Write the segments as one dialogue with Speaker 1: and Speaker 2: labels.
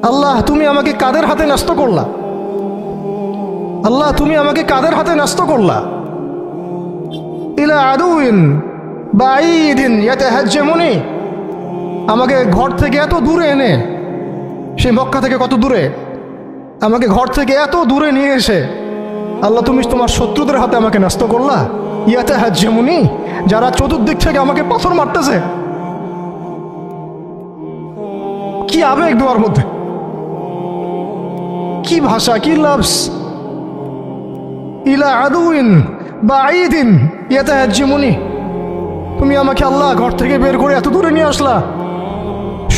Speaker 1: আল্লাহ তুমি আমাকে কাদের হাতে ন্যস্ত করলা, আল্লাহ তুমি আমাকে কাদের হাতে ন্যস্ত করলা। ইলা আদুইন বাঈদিন ইয়াতাহাজ্জামুনি, আমাকে ঘর থেকে এত দূরে এনে, সেই মক্কা থেকে কত দূরে, আমাকে ঘর থেকে এত দূরে নিয়ে এসে আল্লাহ তুমি তোমার শত্রুদের হাতে আমাকে ন্যস্ত করলা। ইয়াতাহাজ্জামুনি, যারা চতুর্দিক থেকে আমাকে পাথর মারতেছে। কি আবেগ দোয়ার মধ্যে, কি ভাষা, কি লফজ। ইলা আদুইন বাঈদিন ইয়াতাহাজ্জামুনি, তুমি আমাকে আল্লাহ ঘর থেকে বের করে এত দূরে নিয়ে আসলা,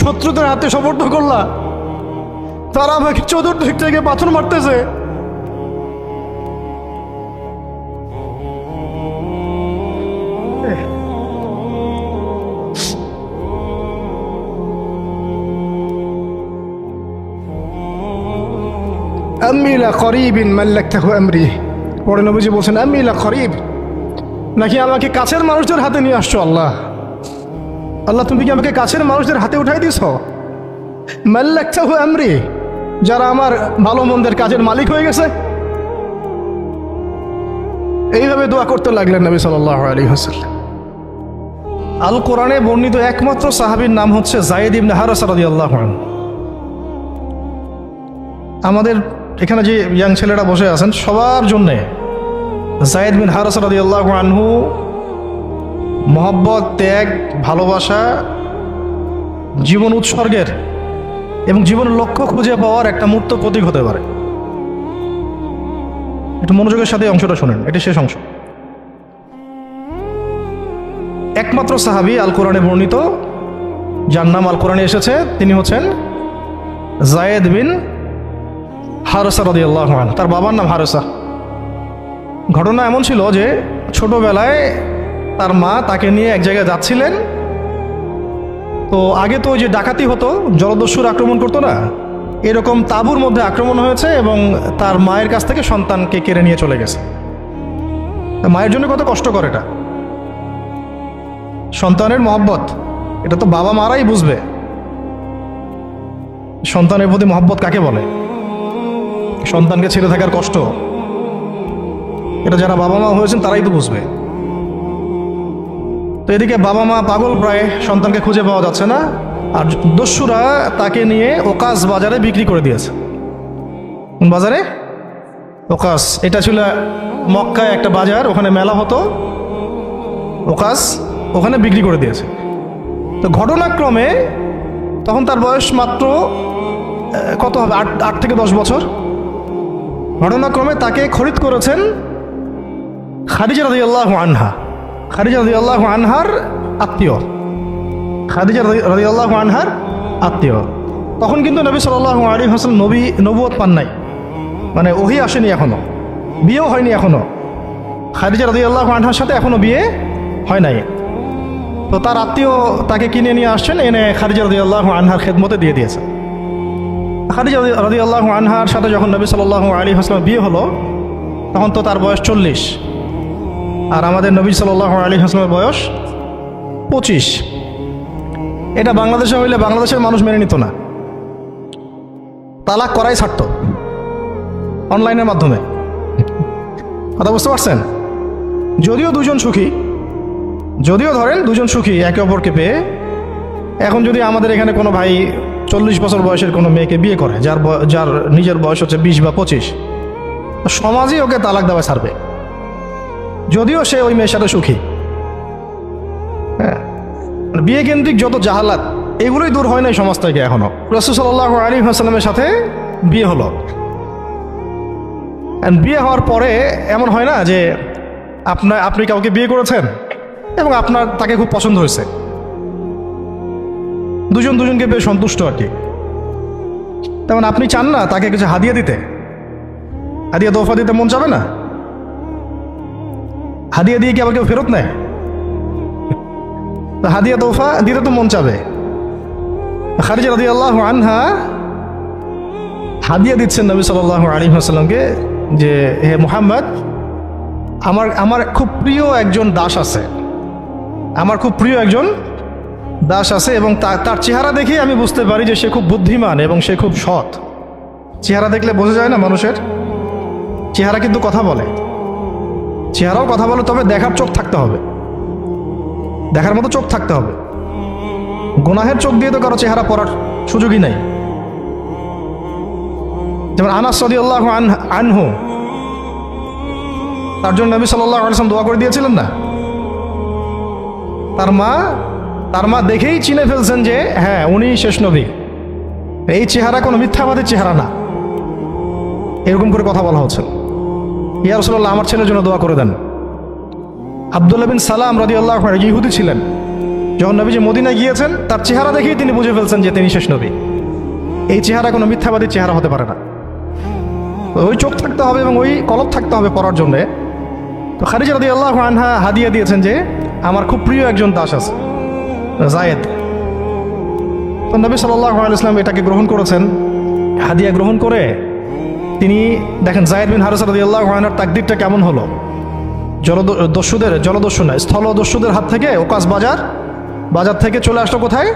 Speaker 1: শত্রুদের হাতে সোপর্দ করলা, তারা আমাকে চতুর্দিক থেকে পাথর মারতেছে। আম্মি লা করিবিন মাল্লাকতাহু আমরি, পরে নবীজি বলছেন আম্মি লা করিব, নাকি আমাকে কাছের মানুষদের হাতে নিয়ে আসছো আল্লাহ। আল্লাহ তুমি কি আমাকে কাছের মানুষদের হাতে উঠাই দিছ। মাল্লাকতাহু আমরি, যারা আমার ভালো মন্দের কাজের মালিক হয়ে গেছে। এইভাবে দোয়া করতে লাগলেন নবী সাল্লাল্লাহু আলাইহি ওয়াসাল্লাম। আল কোরআনে বর্ণিত একমাত্র সাহাবীর নাম হচ্ছে যায়েদ ইবনে হারেসা রাদিয়াল্লাহু আনহু। আমাদের এখানে যে ইয়াং ছেলেরা বসে আছেন সবার জন্যে যায়েদ বিন হারেসা রাদিয়াল্লাহু আনহু মহব্বত, ত্যাগ, ভালোবাসা, জীবন উৎসর্গের এবং জীবনের লক্ষ্য খুঁজে পাওয়ার একটা মূর্ত প্রতীক হতে পারে। একটু মনোযোগের সাথে অংশটা শোনেন, এটি শেষ অংশ। একমাত্র সাহাবী আল কোরআনে বর্ণিত যার নাম আল কোরআনে এসেছে তিনি হচ্ছেন যায়েদ বিন হারেসা রাদিয়াল্লাহু আনহু। তার বাবার নাম হারেসা। ঘটনা এমন ছিল যে ছোটবেলায় তার মা তাকে নিয়ে এক জায়গায় যাচ্ছিলেন। তো আগে তো ওই যে ডাকাতি হতো, জলদস্যুর আক্রমণ করতো না, এরকম তাঁবুর মধ্যে আক্রমণ হয়েছে এবং তার মায়ের কাছ থেকে সন্তানকে কেড়ে নিয়ে চলে গেছে। মায়ের জন্য কত কষ্টকর এটা। সন্তানের মহব্বত, এটা তো বাবা মারাই বুঝবে সন্তানের প্রতি মহব্বত কাকে বলে, সন্তানকে ছেড়ে থাকার কষ্ট, এটা যারা বাবা মা হয়েছেন তারাই তো বুঝবে। তো এদিকে বাবা মা পাগল প্রায়, সন্তানকে খুঁজে পাওয়া যাচ্ছে না, আর দস্যুরা তাকে নিয়ে ওকাস বাজারে বিক্রি করে দিয়েছে। কোন বাজারে? ওকাস। এটা ছিল মক্কায় একটা বাজার, ওখানে মেলা হতো, ওকাস ওখানে বিক্রি করে দিয়েছে। তো ঘটনাক্রমে তখন তার বয়স মাত্র কত হবে, 8 থেকে 10 বছর। ঘটনাক্রমে তাকে খরিদ করেছেন খাদিজা রাদিয়াল্লাহু আনহা। খাদিজা রাদিয়াল্লাহু আনহার আত্মীয়, খাদিজা রাদিয়াল্লাহু আনহার আত্মীয়। তখন কিন্তু নবী সাল্লাল্লাহু আলাইহি ওয়াসাল্লাম নবুয়ত পান নাই, মানে ওহী আসেনি এখনো, বিয়েও হয়নি এখনো। খাদিজা রাদিয়াল্লাহু আনহার সাথে এখনো বিয়ে হয় নাই। তো তার আত্মীয় তাকে কিনে নিয়ে আসছেন, এনে খাদিজা রাদিয়াল্লাহু আনহার খেদমতে দিয়ে দিয়েছে। খাদিজা রাদিয়াল্লাহু আনহার সাথে যখন নবী সাল্লাল্লাহু আলাইহি ওয়াসাল্লাম বিয়ে হলো তখন তো তার বয়স 40, আর আমাদের নবী সাল্লাল্লাহু আলাইহি ওয়াসাল্লামের বয়স 25। এটা বাংলাদেশে হইলে বাংলাদেশের মানুষ মেনে নিত না, তালাক করাই ছাড়ত অনলাইনের মাধ্যমে। কথা বুঝতে পারছেন? যদিও দুজন সুখী, যদিও ধরেন দুজন সুখী একে অপরকে পেয়ে, এখন যদি আমাদের এখানে কোনো ভাই 40 বছর বয়সের কোনো মেয়েকে বিয়ে করে, যার নিজের বয়স হচ্ছে 20 বা 25, সমাজই ওকে তালাক দেওয়া ছাড়বে, যদিও সে ওই মেয়ের সাথে সুখী। হ্যাঁ, বিয়ে কেন্দ্রিক যত জাহালাত এগুলোই দূর হয় নাই সমাজ থেকে এখনো। রাসূল সাল্লাল্লাহু আলাইহি ওয়াসাল্লামের সাথে বিয়ে হলো। বিয়ে হওয়ার পরে এমন হয় না যে আপনি কাউকে বিয়ে করেছেন এবং তাকে খুব পছন্দ হয়েছে, দুজনকে বেশ সন্তুষ্ট আর কি, তেমন আপনি চান না তাকে কিছু হাদিয়া দিতে, হাদিয়া তোফা দিতে মন চাবে না? হাদিয়া দিয়ে কি আবার কেউ ফেরত নেয়? হাদিয়া তোফা দিতে তো মন চাবে। খাদিজা রাদিয়াল্লাহু আনহা হাদিয়া দিচ্ছেন নবী সাল্লাল্লাহু আলাইহি ওয়াসাল্লামকে যে হে মুহাম্মদ, আমার খুব প্রিয় একজন দাস আছে, আমার খুব প্রিয় একজন দাস আছে এবং তার চেহারা দেখেই আমি বুঝতে পারি যে সে খুব বুদ্ধিমান এবং সে খুব সৎ। চেহারা দেখলে বোঝা যায় না মানুষের? চেহারা কিন্তু কথা বলে, চেহারাও কথা বলে, তবে দেখার চোখ থাকতে হবে, দেখার মতো চোখ থাকতে হবে। গুনাহের চোখ দিয়ে তো কারো চেহারা পড়ার সুযোগই নাই। যেমন আনাস রাদিয়াল্লাহু আনহু, তার জন্য নবী সাল্লাল্লাহু আলাইহি ওয়াসাল্লাম দোয়া করে দিয়েছিলেন না? তার মা দেখেই চিনে ফেলছেন যে হ্যাঁ উনি শেষ নবী, এই চেহারা কোনো মিথ্যাবাদীর চেহারা না। এরকম করে কথা বলা হচ্ছে, ইয়া রাসূলুল্লাহ আমার ছেলের জন্য দোয়া করে দেন। আব্দুল্লাহ বিন সালাম রাদিয়াল্লাহু আনহু ইহুদি ছিলেন, যখন নবীজি মদিনায় গিয়েছেন তার চেহারা দেখেই তিনি বুঝে ফেলছেন যে তিনি শেষ নবী। এই চেহারা কোনো মিথ্যাবাদীর চেহারা হতে পারে না। ওই চোখ থাকতে হবে এবং ওই কলব থাকতে হবে পড়ার জন্যে। তো খাদিজা রাদিয়াল্লাহু আনহা হাদিয়া দিয়েছেন যে আমার খুব প্রিয় একজন দাস আছে যায়েদ। তো নবী সাল্লাল্লাহু আলাইহি ওয়াসাল্লাম এটাকে গ্রহণ করেছেন। হাদিয়া গ্রহণ করে তিনি দেখেন যায়েদ বিন হারিসা রাদিয়াল্লাহু আনহুর তাকদীরটা কেমন হলো। জলদস্যু না, স্থলদস্যুদের হাত থেকে ওকাস বাজার থেকে চলে আসলো কোথায়?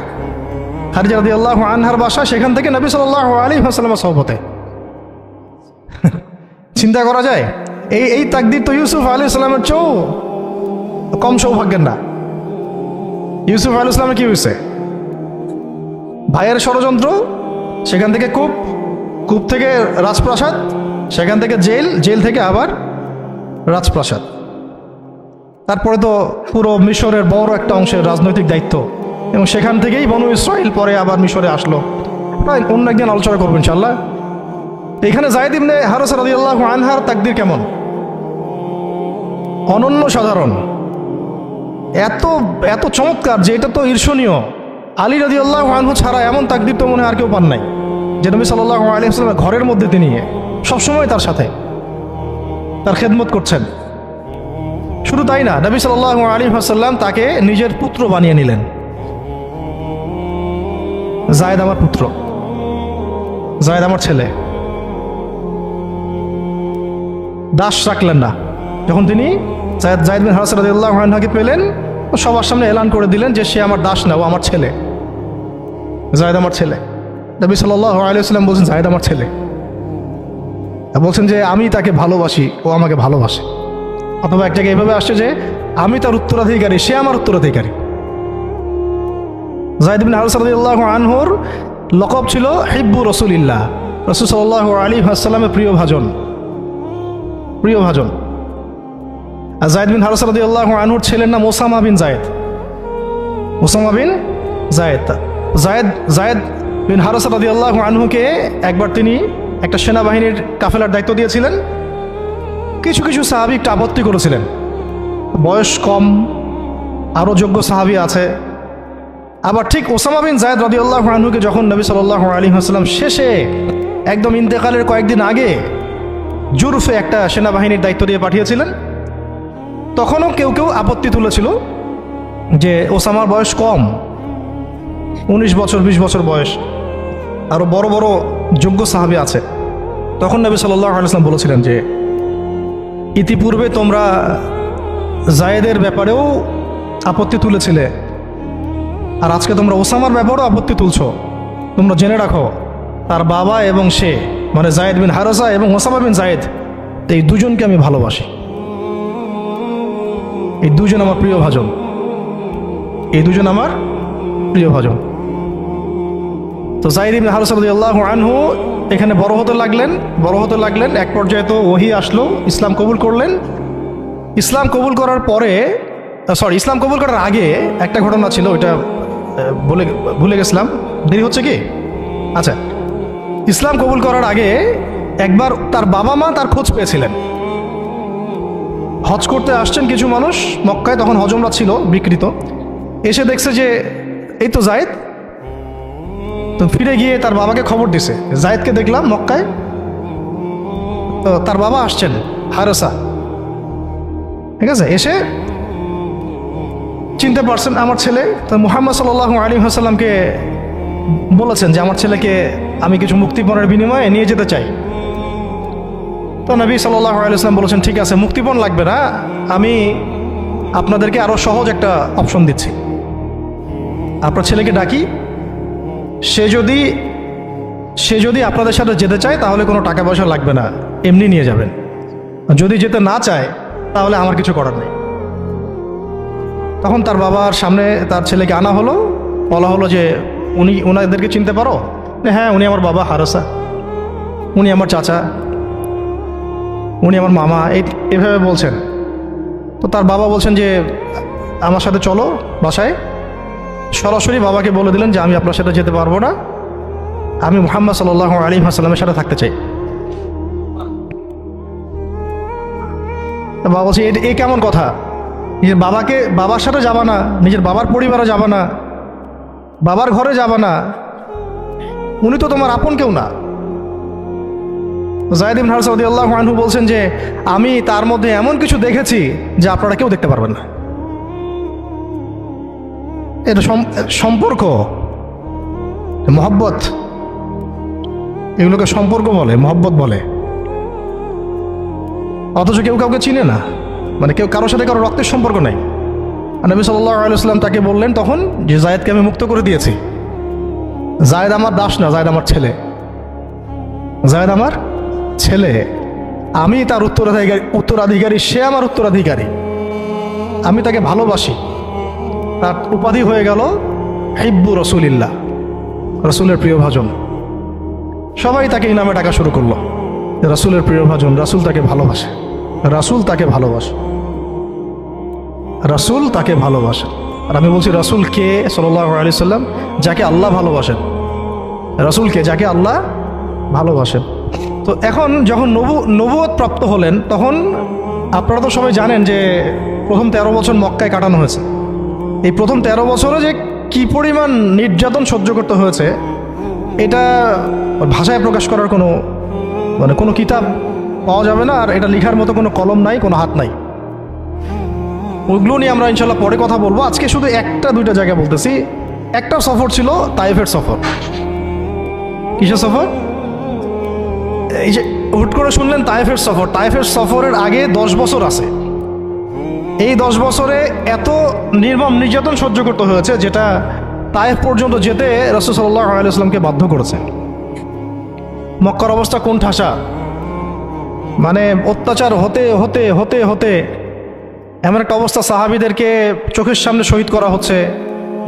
Speaker 1: খাদিজা রাদিয়াল্লাহু আনহার বাসা, সেখান থেকে নবী সাল্লাল্লাহু আলাইহি ওয়াসাল্লামের সহবতে। চিন্তা করা যায়? এই তাকদীর তো ইউসুফ আলাইহিস সালামের চেয়েও কম সৌভাগ্যের না। ইউসুফ আলাইহিস সালামের কি হয়েছে? ভাইয়ের ষড়যন্ত্র, সেখান থেকে কূপ থেকে রাজপ্রাসাদ, সেখান থেকে জেল থেকে আবার রাজপ্রাসাদ। তারপরে তো পুরো মিশরের বড় একটা অংশের রাজনৈতিক দায়িত্ব, এবং সেখান থেকেই বনু ইসরাইল পরে আবার মিশরে আসলো। প্রায় অন্য একদিন আলোচনা করবো ইনশাআল্লাহ। এখানে যায়েদ ইবনে হারিসা রাদিয়াল্লাহু আনহার তাকদীর কেমন? অনন্য সাধারণ, এত চমৎকার যে এটা তো ঈর্ষণীয়। আলী রাদিয়াল্লাহু আনহু ছাড়া এমন তাকদীর তো মনে হয় আর কেউ পান নাই, যে নবী সাল্লাল্লাহু আলাইহি ওয়াসাল্লামের ঘরের মধ্যে তিনি সবসময় তার সাথে তার খেদমত করছেন। শুধু তাই না, নবী সাল্লাল্লাহু আলাইহি ওয়াসাল্লাম তাকে নিজের পুত্র বানিয়ে নিলেন। যায়েদ আমার পুত্র, যায়েদ আমার ছেলে। দাস রাখলেন না। যখন তিনি যায়েদ বিন হারিসা রাদিয়াল্লাহু আনহুকে পেলেন, সবার সামনে এলান করে দিলেন যে সে আমার দাস না, ও আমার ছেলে, যায়েদ আমার ছেলে। নবী সাল্লাল্লাহু আলাইহি ওয়াসাল্লাম বলছেন যায়েদ আমার ছেলে, বলছেন যে আমি তাকে ভালোবাসি, ও আমাকে ভালোবাসে। অথবা এক জায়গায় এভাবে আসছে যে আমি তার উত্তরাধিকারী, সে আমার উত্তরাধিকারী। যায়েদ বিন হারিসা রাদিয়াল্লাহু আনহুর লকব ছিল হিব্বু রাসূলিল্লাহ, রাসূল সাল্লাল্লাহু আলাইহি ওয়াসাল্লামের প্রিয় ভাজন। আর যায়েদ বিন হারিসা রাদিয়াল্লাহু আনহুর ছেলের নাম ওসামা বিন যায়েদ। যায়েদ বিন হারিসা রাদিয়াল্লাহু আনহুকে একবার তিনি একটা সেনাবাহিনীর কাফেলার দায়িত্ব দিয়েছিলেন। কিছু সাহাবী একটু আপত্তি করেছিলেন, বয়স কম, আরও যোগ্য সাহাবী আছে। আবার ঠিক ওসামা বিন যায়েদ রাদিয়াল্লাহু আনহুকে যখন নবী সাল্লাল্লাহু আলাইহি ওয়াসাল্লাম শেষে একদম ইন্তেকালের কয়েকদিন আগে জুরফে একটা সেনাবাহিনীর দায়িত্ব দিয়ে পাঠিয়েছিলেন, তখনও কেউ আপত্তি তুলেছিল যে ওসামার বয়স কম, 19 বছর 20 বছর বয়স, আরও বড় বড় যোগ্য সাহাবী আছে। তখন নবী সাল্লাল্লাহু আলাইহি ওয়াসাল্লাম বলেছিলেন যে ইতিপূর্বে তোমরা যায়েদের ব্যাপারেও আপত্তি তুলেছিলে, আর আজকে তোমরা ওসামার ব্যাপারেও আপত্তি তুলছো। তোমরা জেনে রাখো তার বাবা এবং সে, মানে যায়েদ বিন হারিসা এবং ওসামা বিন যায়েদ, এই দুজনকে আমি ভালোবাসি। এই দুজন আমার প্রিয় ভাজন। তো যায়েদ ইবনে হারিসা রাদিয়াল্লাহু আনহু এখানে বড় হতে লাগলেন। এক পর্যায়ে তো ওহী আসলো, ইসলাম কবুল করলেন। ইসলাম কবুল করার আগে একটা ঘটনা ছিল, ওইটা ভুলে গেছিলাম, দেরি হচ্ছে কি? আচ্ছা, ইসলাম কবুল করার আগে একবার তার বাবা মা তার খোঁজ পেয়েছিলেন। হজ করতে আসছেন কিছু মানুষ মক্কায়, তখন হজমরা ছিল বিকৃত, এসে দেখছে যে এই তো যায়েদ। তো ফিরে গিয়ে তার বাবাকে খবর দিছে, যায়েদকে দেখলাম মক্কায়। তো তার বাবা আসছেন হারিসা, ঠিক আছে, এসে চিনতে পারছেন আমার ছেলে। তো মুহাম্মদ সাল্লাল্লাহু আলাইহি ওয়াসাল্লামকে বলেছেন যে আমার ছেলেকে আমি কিছু মুক্তিপণের বিনিময়ে নিয়ে যেতে চাই। তো নবী সাল্লাল্লাহু আলাইহি ওয়াসাল্লাম বলেছেন ঠিক আছে, মুক্তিপণ লাগবে না, আমি আপনাদেরকে আরও সহজ একটা অপশন দিচ্ছি। আপনার ছেলেকে ডাকি, সে যদি আপনাদের সাথে যেতে চায় তাহলে কোনো টাকা পয়সা লাগবে না, এমনি নিয়ে যাবেন। যদি যেতে না চায় তাহলে আমার কিছু করার নেই। তখন তার বাবার সামনে তার ছেলেকে আনা হলো, বলা হলো যে ওনাদেরকে চিনতে পারো? হ্যাঁ, উনি আমার বাবা হারসা, উনি আমার চাচা, উনি আমার মামা, এভাবে বলছেন। তো তার বাবা বলছেন যে আমার সাথে চলো বাসায়। সরাসরি বাবাকে বলে দিলেন যে আমি আপনার সাথে যেতে পারবো না, আমি মুহাম্মদ সাল্লাল্লাহু আলাইহি ওয়াসাল্লামের সাথে থাকতে চাই। বাবা বলছে এ কেমন কথা? নিজের বাবার সাথে যাবা না, নিজের বাবার পরিবারে যাবা না, বাবার ঘরে যাবা না, উনি তো তোমার আপন কেউ না। যায়েদ ইবনে হারসা রাদিয়াল্লাহু আনহু বলছেন যে আমি তার মধ্যে এমন কিছু দেখেছি যে আপনারা কেউ দেখতে পারবেন না। এটা সম্পর্ক, মহব্বত, এগুলোকে সম্পর্ক বলে, মহব্বত বলে। অথচ কেউ কাউকে চিনে না, মানে কেউ কারোর সাথে কারো রক্তের সম্পর্ক নাই। আর নবী সাল্লাল্লাহু আলাইহি ওয়াসাল্লাম তাকে বললেন তখন যে যায়েদকে আমি মুক্ত করে দিয়েছি। যায়েদ আমার দাস না, যায়েদ আমার ছেলে, যায়েদ আমার ছেলে, আমি তার উত্তরাধিকারী, সে আমার উত্তরাধিকারী, আমি তাকে ভালোবাসি। তার উপাধি হয়ে গেল হিব্বু রসুলিল্লাহ, রসুলের প্রিয় ভাজন। সবাই তাকে এই নামে ডাকা শুরু করলো, রাসূলের প্রিয় ভাজন, রাসূল তাকে ভালোবাসে, রাসূল তাকে ভালোবাসে, রাসূল তাকে ভালোবাসে। আর আমি বলছি রাসূল কে? সাল্লাল্লাহু আলাইহি সাল্লাম, যাকে আল্লাহ ভালোবাসেন। রাসূল কে? যাকে আল্লাহ ভালোবাসেন। তো এখন যখন নবুয়ত প্রাপ্ত হলেন, তখন আপনারা তো সবাই জানেন যে প্রথম 13 বছর মক্কায় কাটানো হয়েছে। এই প্রথম 13 বছরে যে কি পরিমাণ নির্যাতন সহ্য করতে হয়েছে, এটা ভাষায় প্রকাশ করার কোনো কিতাব পাওয়া যাবে না। আর এটা লেখার মতো কোনো কলম নাই, কোনো হাত নাই। ওইগুলো নিয়ে আমরা ইনশাল্লাহ পরে কথা বলবো। আজকে শুধু একটা দুইটা জায়গা বলতেছি। একটা সফর ছিল তায়েফের সফর। কিসের সফর? এই যে হুট করে শুনলেন তায়েফের সফর। তায়েফের সফরের আগে 10 বছর আছে। এই 10 বছরে এত নির্মম নির্যাতন সহ্য করতে হয়েছে, যেটা তায়েফ পর্যন্ত যেতে রাসূল সাল্লাল্লাহু আলাইহি ওয়াসাল্লামকে বাধ্য করেছে। মক্কার অবস্থা কোন ঠাসা, মানে অত্যাচার হতে হতে হতে হতে এমন একটা অবস্থা, সাহাবীদেরকে চোখের সামনে শহীদ করা হচ্ছে।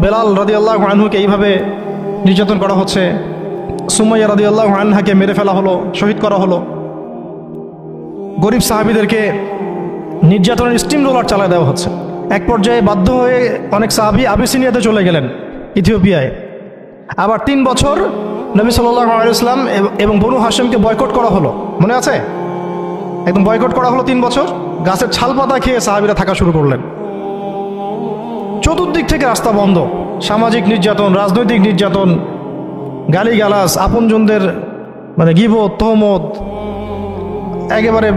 Speaker 1: বেলাল রাদিয়াল্লাহু আনহুকে এইভাবে নির্যাতন করা হচ্ছে। সুমাইয়া রাদিয়াল্লাহু আনহাকে মেরে ফেলা হলো, শহীদ করা হলো। গরিব সাহাবীদেরকে নির্যাতনের স্টিম রোলার চালায় দেওয়া হচ্ছে। এক পর্যায়ে বাধ্য হয়ে অনেক সাহাবী আবিসিনিয়াতে চলে গেলেন, ইথিওপিয়ায়। আবার 3 বছর নবী সাল্লাল্লাহু আলাইহি ওয়াসাল্লাম এবং বনু হাশিমকে বয়কট করা হলো, মনে আছে? একদম বয়কট করা হলো 3 বছর। গাছের ছাল পাতা খেয়ে সাহাবীরা থাকা শুরু করলেন। চতুর্দিক থেকে রাস্তা বন্ধ, সামাজিক নির্যাতন, রাজনৈতিক নির্যাতন, গালিগালাজ, আপনজনদের মানে গীবত, তহমত, একেবারে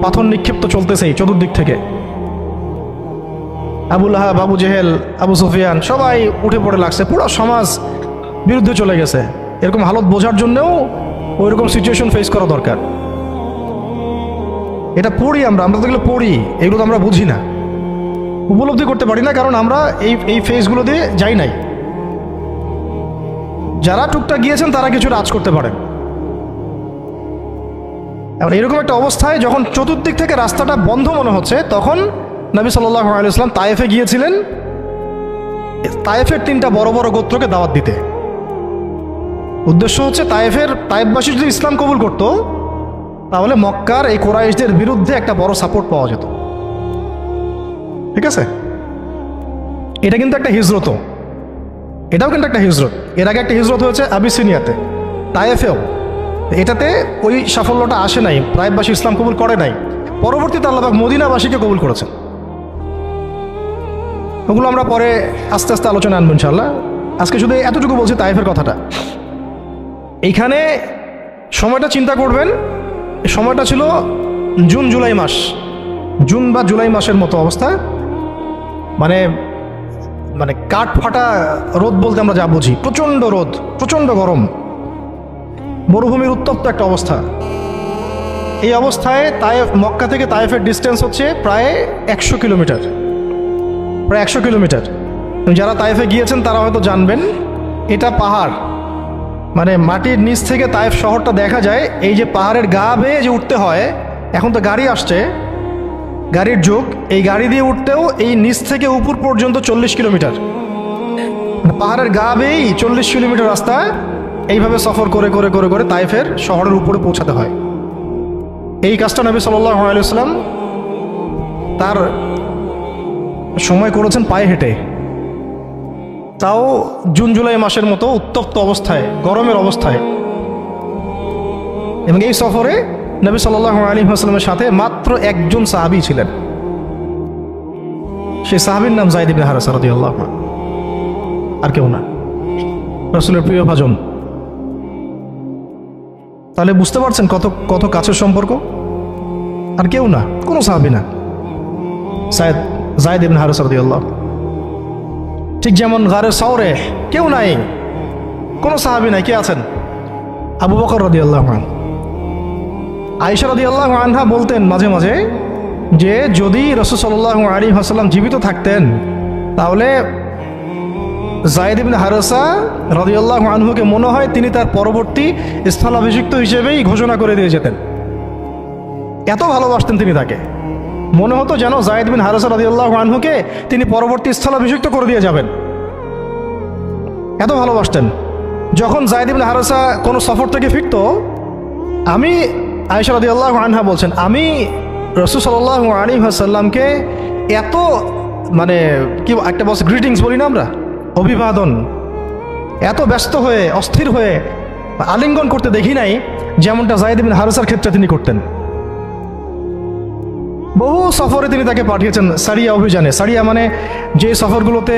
Speaker 1: পাথর নিক্ষিপ্ত চলতেছেই চতুর্দিক থেকে। আবু লাহাব, আবু জেহেল, আবু সুফিয়ান সবাই উঠে পড়ে লাগছে। পুরো সমাজ বিরুদ্ধে চলে গেছে। এরকম হালত বোঝার জন্যও ওইরকম সিচুয়েশন ফেস করা দরকার। এটা পড়ি আমরা তো এগুলো পড়ি, এগুলো তো আমরা বুঝি না, উপলব্ধি করতে পারি না, কারণ আমরা এই ফেজগুলো দিয়ে যাই নাই। যারা টুকটাক গিয়েছেন তারা কিছু রাজ করতে পারেন। এবার এরকম একটা অবস্থায় যখন চতুর্দিক থেকে রাস্তাটা বন্ধ মনে হচ্ছে, তখন নবী সাল্লাল্লাহু আলাইহি ওয়াসাল্লাম তায়েফে গিয়েছিলেন, তায়েফের 3টা বড় বড় গোত্রকে দাওয়াত দিতে। উদ্দেশ্য হচ্ছে তায়েফবাসী যদি ইসলাম কবুল করত, তাহলে মক্কার এই কুরাইশদের বিরুদ্ধে একটা বড় সাপোর্ট পাওয়া যেত। ঠিক আছে? এটা কিন্তু একটা হিজরত, এটাও কিন্তু একটা হিজরত। এর আগে একটা হিজরত হয়েছে আবিসিনিয়াতে, তায়েফেও। এটাতে ওই সাফল্যটা আসে নাই, তায়েফবাসী ইসলাম কবুল করে নাই। পরবর্তীতে আল্লাহ পাক মদিনাবাসীকে কবুল করেছেন। ওগুলো আমরা পরে আস্তে আস্তে আলোচনা আনবো ইনশাআল্লাহ। আজকে শুধু এতটুকু বলছি তায়েফের কথাটা। এইখানে সময়টা চিন্তা করবেন, সময়টা ছিল জুন জুলাই মাস, জুন বা জুলাই মাসের মতো অবস্থা। মানে মানে কাঠ ফাটা রোদ বলতে আমরা যা বুঝি, প্রচণ্ড রোদ, প্রচণ্ড গরম, মরুভূমির উত্তপ্ত একটা অবস্থা। এই অবস্থায় মক্কা থেকে তায়েফের ডিস্টেন্স হচ্ছে প্রায় 100 কিলোমিটার, প্রায় 100 কিলোমিটার। যারা তায়েফে গিয়েছেন তারা হয়তো জানবেন, এটা পাহাড়, মানে মাটির নিচ থেকে তায়েফ শহরটা দেখা যায়। এই যে পাহাড়ের গা বেয়ে যে উঠতে হয়, এখন তো গাড়ি আসছে, গাড়ির যুগ, এই গাড়ি দিয়ে উঠতেও এই নিচ থেকে উপর পর্যন্ত 40 কিলোমিটার, মানে পাহাড়ের গা বেয়েই 40 কিলোমিটার রাস্তা এইভাবে সফর করে করে করে করে তায়েফের শহরের উপরে পৌঁছাতে হয়। এই কাজটা নবী সাল্লাল্লাহু আলাইহি ওয়াসাল্লাম তার সময় করেছেন পায়ে হেঁটে, তাও জুন জুলাই মাসের মতো উত্তপ্ত অবস্থায়, গরমের অবস্থায়। এবং এই সফরে নবী সাল্লাল্লাহু আলাইহি ওয়াসাল্লামের সাথে মাত্র একজন সাহাবী ছিলেন, সেই সাহাবীর নাম যায়েদ ইবনে হারেসা রাদিয়াল্লাহু আনহু, আর কেউ না, রাসূলের প্রিয় ভাজন। তাহলে বুঝতে পারছেন কত কত কাছের সম্পর্ক। আর কেউ না, কোনো সাহাবী না, যায়েদ ইবনে হারেসা রাদিয়াল্লাহু। ঠিক যেমন গারে সাওরে কেউ নাই, কোনো সাহাবী নাই, কে আছেন? আবু বকর রাদিয়াল্লাহু আনহু। আয়েশা রাদিয়াল্লাহু আনহা বলতেন মাঝে মাঝে যে যদি রাসূল সাল্লাল্লাহু আলাইহি ওয়াসাল্লাম জীবিত থাকতেন তাহলে যায়েদ ইবনে হারেসা রাদিয়াল্লাহু আনহুকে মনে হয় তিনি তার পরবর্তী স্থলাভিষিক্ত হিসেবেই ঘোষণা করে দিয়ে যেতেন। এত ভালোবাসতেন তিনি তাকে, মনে হতো যেন যায়েদ বিন হারেসা রাদিয়াল্লাহু আনহুকে তিনি পরবর্তী স্থলাভিষিক্ত করে দিয়ে যাবেন, এত ভালোবাসতেন। যখন যায়েদ বিন হারেসা কোনো সফর থেকে ফিরত, আমি, আয়েশা রাদিয়াল্লাহু আনহা বলছেন, আমি রাসূল সাল্লাল্লাহু আলাইহি ওয়াসাল্লামকে এত, মানে কি একটা বস গ্রিটিংস বলি না আমরা, অভিবাদন, এত ব্যস্ত হয়ে অস্থির হয়ে আলিঙ্গন করতে দেখি নাই যেমনটা যায়েদ বিন হারেসার ক্ষেত্রে তিনি করতেন। বহু সফরে তিনি তাকে পাঠিয়েছেন, সারিয়া অভিযানে। সারিয়া মানে যে সফরগুলোতে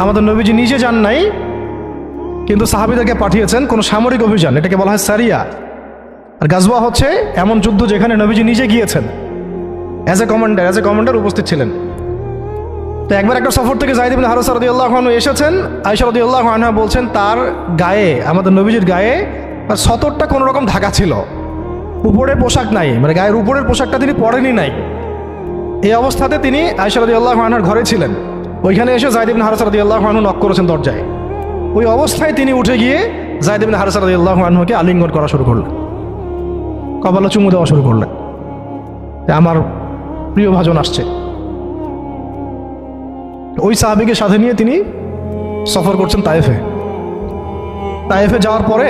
Speaker 1: আমাদের নবীজি নিজে যান নাই, কিন্তু সাহাবীদেরকে পাঠিয়েছেন কোনো সামরিক অভিযান, এটাকে বলা হয় সারিয়া। আর গাজওয়া হচ্ছে এমন যুদ্ধ যেখানে নবীজি নিজে গিয়েছেন, অ্যাজ এ কমান্ডার উপস্থিত ছিলেন। তো একবার একটা সফর থেকে যায়েদ ইবনে হারেসা রাদিয়াল্লাহু আনহু এসেছেন। আয়েশা রাদিয়াল্লাহু আনহা বলছেন তার গায়ে, আমাদের নবীজির গায়ে তার সতরটা কোনো রকম ঢাকা ছিল, উপরে পোশাক নাই, মানে গায়ের উপরের পোশাকটা তিনি পরেনি নাই। এই অবস্থাতে তিনি আয়েশা রাদিয়াল্লাহু আনহার ঘরে ছিলেন। ওইখানে এসে যায়েদ ইবনে হারেসা রাদিয়াল্লাহু আনহু নক করেছেন দরজায়। ওই অবস্থায় তিনি উঠে গিয়ে যায়েদ ইবনে হারেসা রাদিয়াল্লাহু আনহুকে আলিঙ্গন করা শুরু করলেন, কপালে চুমু দেওয়া শুরু করলেন, আমার প্রিয় ভাজন আসছে। ওই সাহাবীকে সাথে নিয়ে তিনি সফর করছেন তায়েফে। তায়েফে যাওয়ার পরে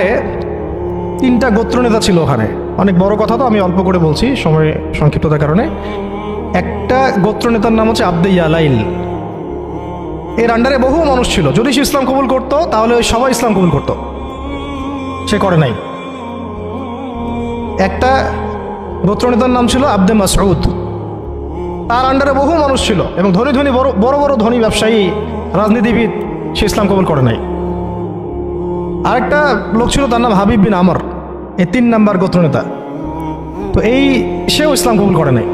Speaker 1: 3টা গোত্রনেতা ছিল ওখানে। অনেক বড় কথা, তো আমি অল্প করে বলছি সময় সংক্ষিপ্ততার কারণে। একটা গোত্রনেতার নাম হচ্ছে আব্দে ইয়ালাইল। এর আন্ডারে বহু মানুষ ছিল, যদি সে ইসলাম কবুল করতো তাহলে ওই সবাই ইসলাম কবুল করতো, সে করে নাই। একটা গোত্রনেতার নাম ছিল আব্দে মাসউদ, তার আন্ডারে বহু মানুষ ছিল এবং ধনী ধনী বড় বড় ধনী ব্যবসায়ী, রাজনীতিবিদ, সে ইসলাম কবুল করে নাই। আরেকটা লোক ছিল, তার নাম হাবিব বিন আমর, এই 3 নাম্বার গোত্রনেতা। তো সেও ইসলাম কবুল করে নাই।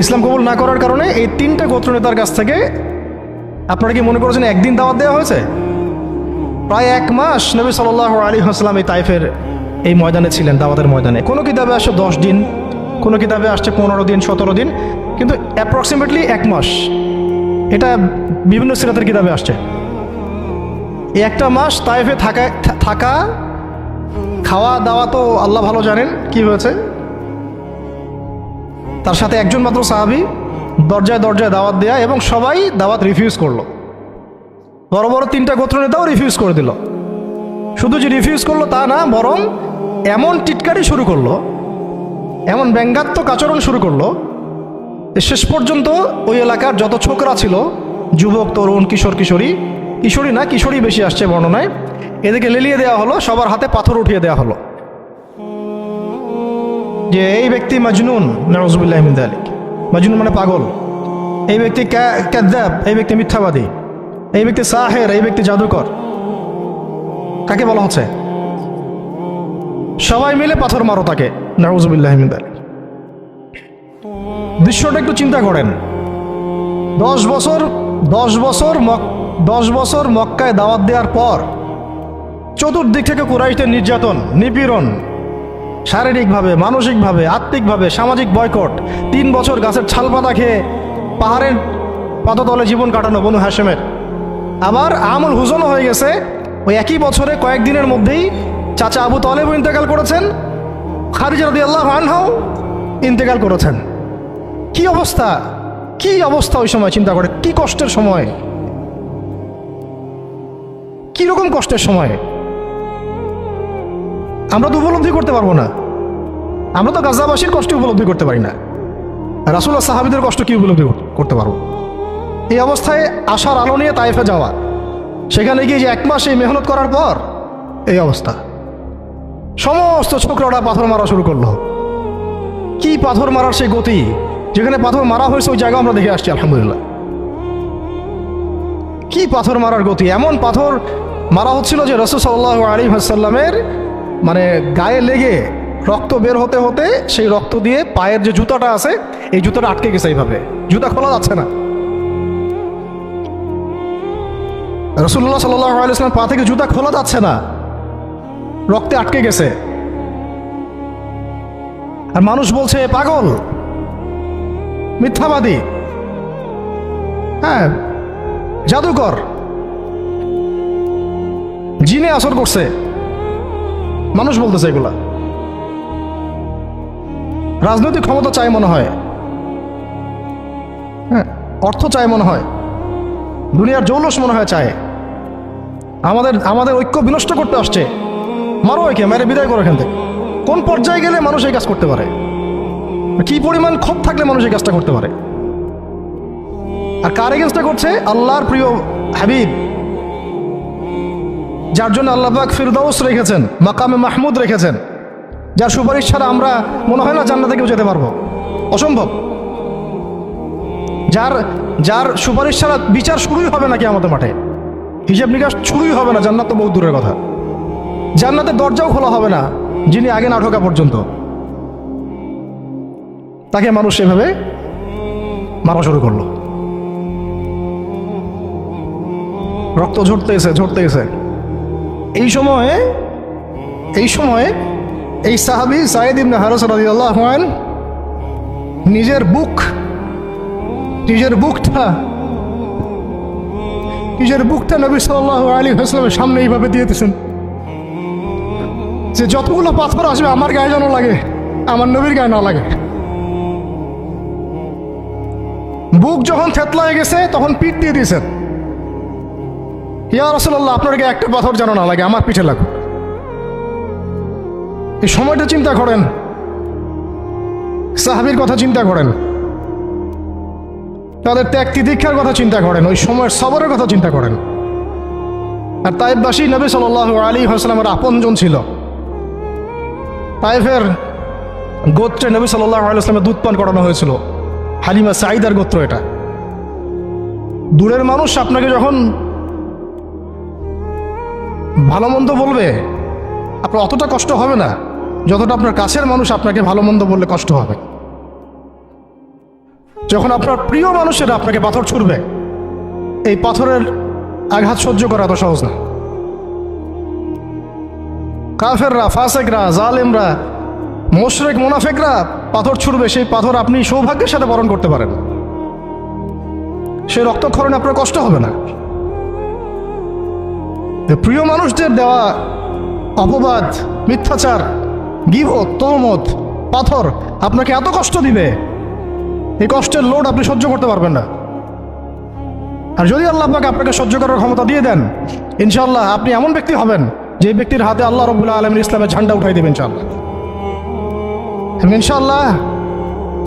Speaker 1: ইসলাম কবুল না করার কারণে এই 3টা গোত্রনেতার কাছ থেকে, আপনারা কি মনে করেছেন একদিন দাওয়াত দেওয়া হয়েছে? প্রায় 1 মাস নবী সাল্লাল্লাহু আলাইহি ওয়াসাল্লাম এই তায়েফের এই ময়দানে ছিলেন, দাওয়াতের ময়দানে। কোনো কিতাবে আসছে 10 দিন, কোনো কিতাবে আসছে 15 দিন, 17 দিন, কিন্তু অ্যাপ্রক্সিমেটলি 1 মাস, এটা বিভিন্ন সিরাতের কিতাবে আসছে। এই 1টা মাস তায়েফে থাকা, খাওয়া দাওয়া তো আল্লাহ ভালো জানেন কি হয়েছে। তার সাথে একজন মাত্র সাহাবী, দরজায় দরজায় দাওয়াত দেয়া, এবং সবাই দাওয়াত রিফিউজ করলো। বড় বড় 3টা গোত্রনেতাও রিফিউজ করে দিল। শুধু যে রিফিউজ করলো তা না, বরং এমন টিটকারি শুরু করলো, এমন ব্যঙ্গাত্মক আচরণ শুরু করলো, শেষ পর্যন্ত ওই এলাকার যত ছোকরা ছিল, যুবক, তরুণ, কিশোরী বেশি আসছে বর্ণনায়, এদেরকে লেলিয়ে দেওয়া হলো, সবার হাতে পাথর উঠিয়ে দেওয়া হলো যে এই ব্যক্তি মাজনুন, নাউযুবিল্লাহি মিন যালিক। মাজনুন মানে পাগল, এই ব্যক্তি কাযযাব, এই ব্যক্তি মিথ্যাবাদী, এই ব্যক্তি সাহের, এই ব্যক্তি জাদুকর। কাকে বলা হচ্ছে? সবাই মিলে পাথর মারো তাকে, নাউযুবিল্লাহি মিন যালিক। দৃশ্যটা একটু চিন্তা করেন। 10 বছর মক্কায় দাওয়াত দেওয়ার পর চতুর্দিক থেকে কুরাইশদের নির্যাতন, নিপীড়ন, শারীরিকভাবে, মানসিকভাবে, আত্মিকভাবে, সামাজিক বয়কট, 3 বছর গাছের ছালপাতা খেয়ে পাদতলে জীবন কাটানো বনু হাশেমের। আবার আমুল হুজনও হয়ে গেছে, ওই একই বছরে কয়েকদিনের মধ্যেই চাচা আবু তালেবও ইন্তেকাল করেছেন, খাদিজা রাদিয়াল্লাহু আনহাও ইন্তেকাল করেছেন। কি অবস্থা, কি অবস্থা ওই সময় চিন্তা করে, কি কষ্টের সময়, কি রকম কষ্টের সময় আমরা তো উপলব্ধি করতে পারবো না। আমরা তো গাজাবাসীর কষ্ট উপলব্ধি করতে পারি না, রাসূলুল্লাহ সাহাবীদের কষ্ট কি উপলব্ধি করতে পারবো? এই অবস্থায় আশার আলো নিয়ে তায়েফে যাওয়া, সেখানে গিয়ে যে 1 মাস এই মেহনত করার পর এই অবস্থা, সমস্ত ছোকরাটা পাথর মারা শুরু করলো। কি পাথর মারার সেই গতি, যেখানে পাথর মারা হয়েছে ওই জায়গা আমরা দেখে আসছি আলহামদুলিল্লাহ। কি পাথর মারার গতি, এমন পাথর মারা হচ্ছিল যে রাসূল সাল্লাল্লাহু আলাইহি ওয়াসাল্লামের মানে গায়ে লেগে রক্ত বের হতে হতে সেই রক্ত দিয়ে পায়ের যে জুতাটা আছে এই জুতাটা আটকে গেছে, এইভাবে জুতা খোলা যাচ্ছে না। রাসূলুল্লাহ সাল্লাল্লাহু আলাইহি ওয়াসাল্লাম পা থেকে জুতা খোলা যাচ্ছে না, রক্তে আটকে গেছে। আর মানুষ বলছে পাগল, মিথ্যাবাদী, হ্যাঁ জাদুকর, জিনে আসর করছে, মানুষ বলতেছে এগুলা। রাজনৈতিক ক্ষমতা চাই মনে হয়, হ্যাঁ অর্থ চাই মনে হয়, দুনিয়ার জৌলস মনে হয় চায়, আমাদের ঐক্য বিনষ্ট করতে আসছে। মারো একে, মেরে বিদায় করো এখান থেকে। কোন পর্যায়ে গেলে মানুষ এই কাজ করতে পারে, কি পরিমাণ ক্ষোভ থাকলে মানুষ এই কাজটা করতে পারে? আর কার এগেন্সটা করছে? আল্লাহর প্রিয় হাবিব, যার জন্য আল্লাহ পাক ফিরদাউস রেখেছেন, মাকামে মাহমুদ রেখেছেন, যার সুপারিশ ছাড়া আমরা মনে হয় না জান্নাতে কেউ যেতে পারবো, অসম্ভব। যার সুপারিশ ছাড়া বিচার শুরুই হবে না কিয়ামতের মাঠে, হিসাব নিকাশ শুরুই হবে না, জান্নাত তো বহু দূরের কথা, জান্নাতের দরজাও খোলা হবে না যিনি আগে না ঢোকা পর্যন্ত। তাকে মানুষ সেভাবে মারা শুরু করলো, রক্ত ঝরতেছে। এই সময়ে এই সাহাবী যায়েদ ইবনে হারেসা রাদিয়াল্লাহু আনহু নিজের বুকটা নবী সাল্লাল্লাহু আলাইহি ওয়াসাল্লামের সামনে এইভাবে দিয়ে দিয়েছেন যে যতগুলো পাথর আসবে আমার গায়ে যেন লাগে, আমার নবীর গায়ে না লাগে। বুক যখন থেতলায় গেছে তখন পিঠ দিয়ে দিয়েছেন, ইয়া রাসূলুল্লাহ আপনার গায়ে একটা পাথর যেন না লাগে, আমার পিঠে লাগুক। এই সময়টা চিন্তা করেন, সাহাবীর কথা চিন্তা করেন, তাদের ত্যাগ তিতিক্ষার কথা চিন্তা করেন, ওই সময়ের সবরের কথা চিন্তা করেন। আর তায়েফবাসী নবী সাল্লাল্লাহু আলাইহি ওয়াসাল্লামের আপনজন ছিল। তায়েফের গোত্রে নবী সাল্লাল্লাহু আলাইহি ওয়াসাল্লামের দুধ পান করানো হয়েছিল, হালিমা সাঈদার গোত্র এটা। দূরের মানুষ আপনাকে যখন ভালো মন্দ বলবে আপনার অতটা কষ্ট হবে না যতটা আপনার কাছের মানুষ আপনাকে ভালো মন্দ বললে কষ্ট হবে। যখন আপনার প্রিয় মানুষেরা আপনাকে পাথর ছুড়বে, এই পাথরের আঘাত সহ্য করা এত সহজ না। কাফেররা, ফাসেকরা, জালেমরা, মুশরিক, মুনাফিকরা পাথর ছুড়বে, সেই পাথর আপনি সৌভাগ্যের সাথে বরণ করতে পারেন, সেই রক্তক্ষরণে আপনার কষ্ট হবে না। প্রিয় মানুষদের দেওয়া অপবাদ, মিথ্যাচার, গীবত, তহমত, পাথর আপনাকে এত কষ্ট দিবে, এই কষ্টের লোড আপনি সহ্য করতে পারবেন না। আর যদি আল্লাহ পাক আপনাকে সহ্য করার ক্ষমতা দিয়ে দেন, ইনশাআল্লাহ আপনি এমন ব্যক্তি হবেন যে ব্যক্তির হাতে আল্লাহ রাব্বুল আলামিন ইসলামের ঝান্ডা উঠাই দেবেন ইনশাআল্লাহ। ইনশাআল্লাহ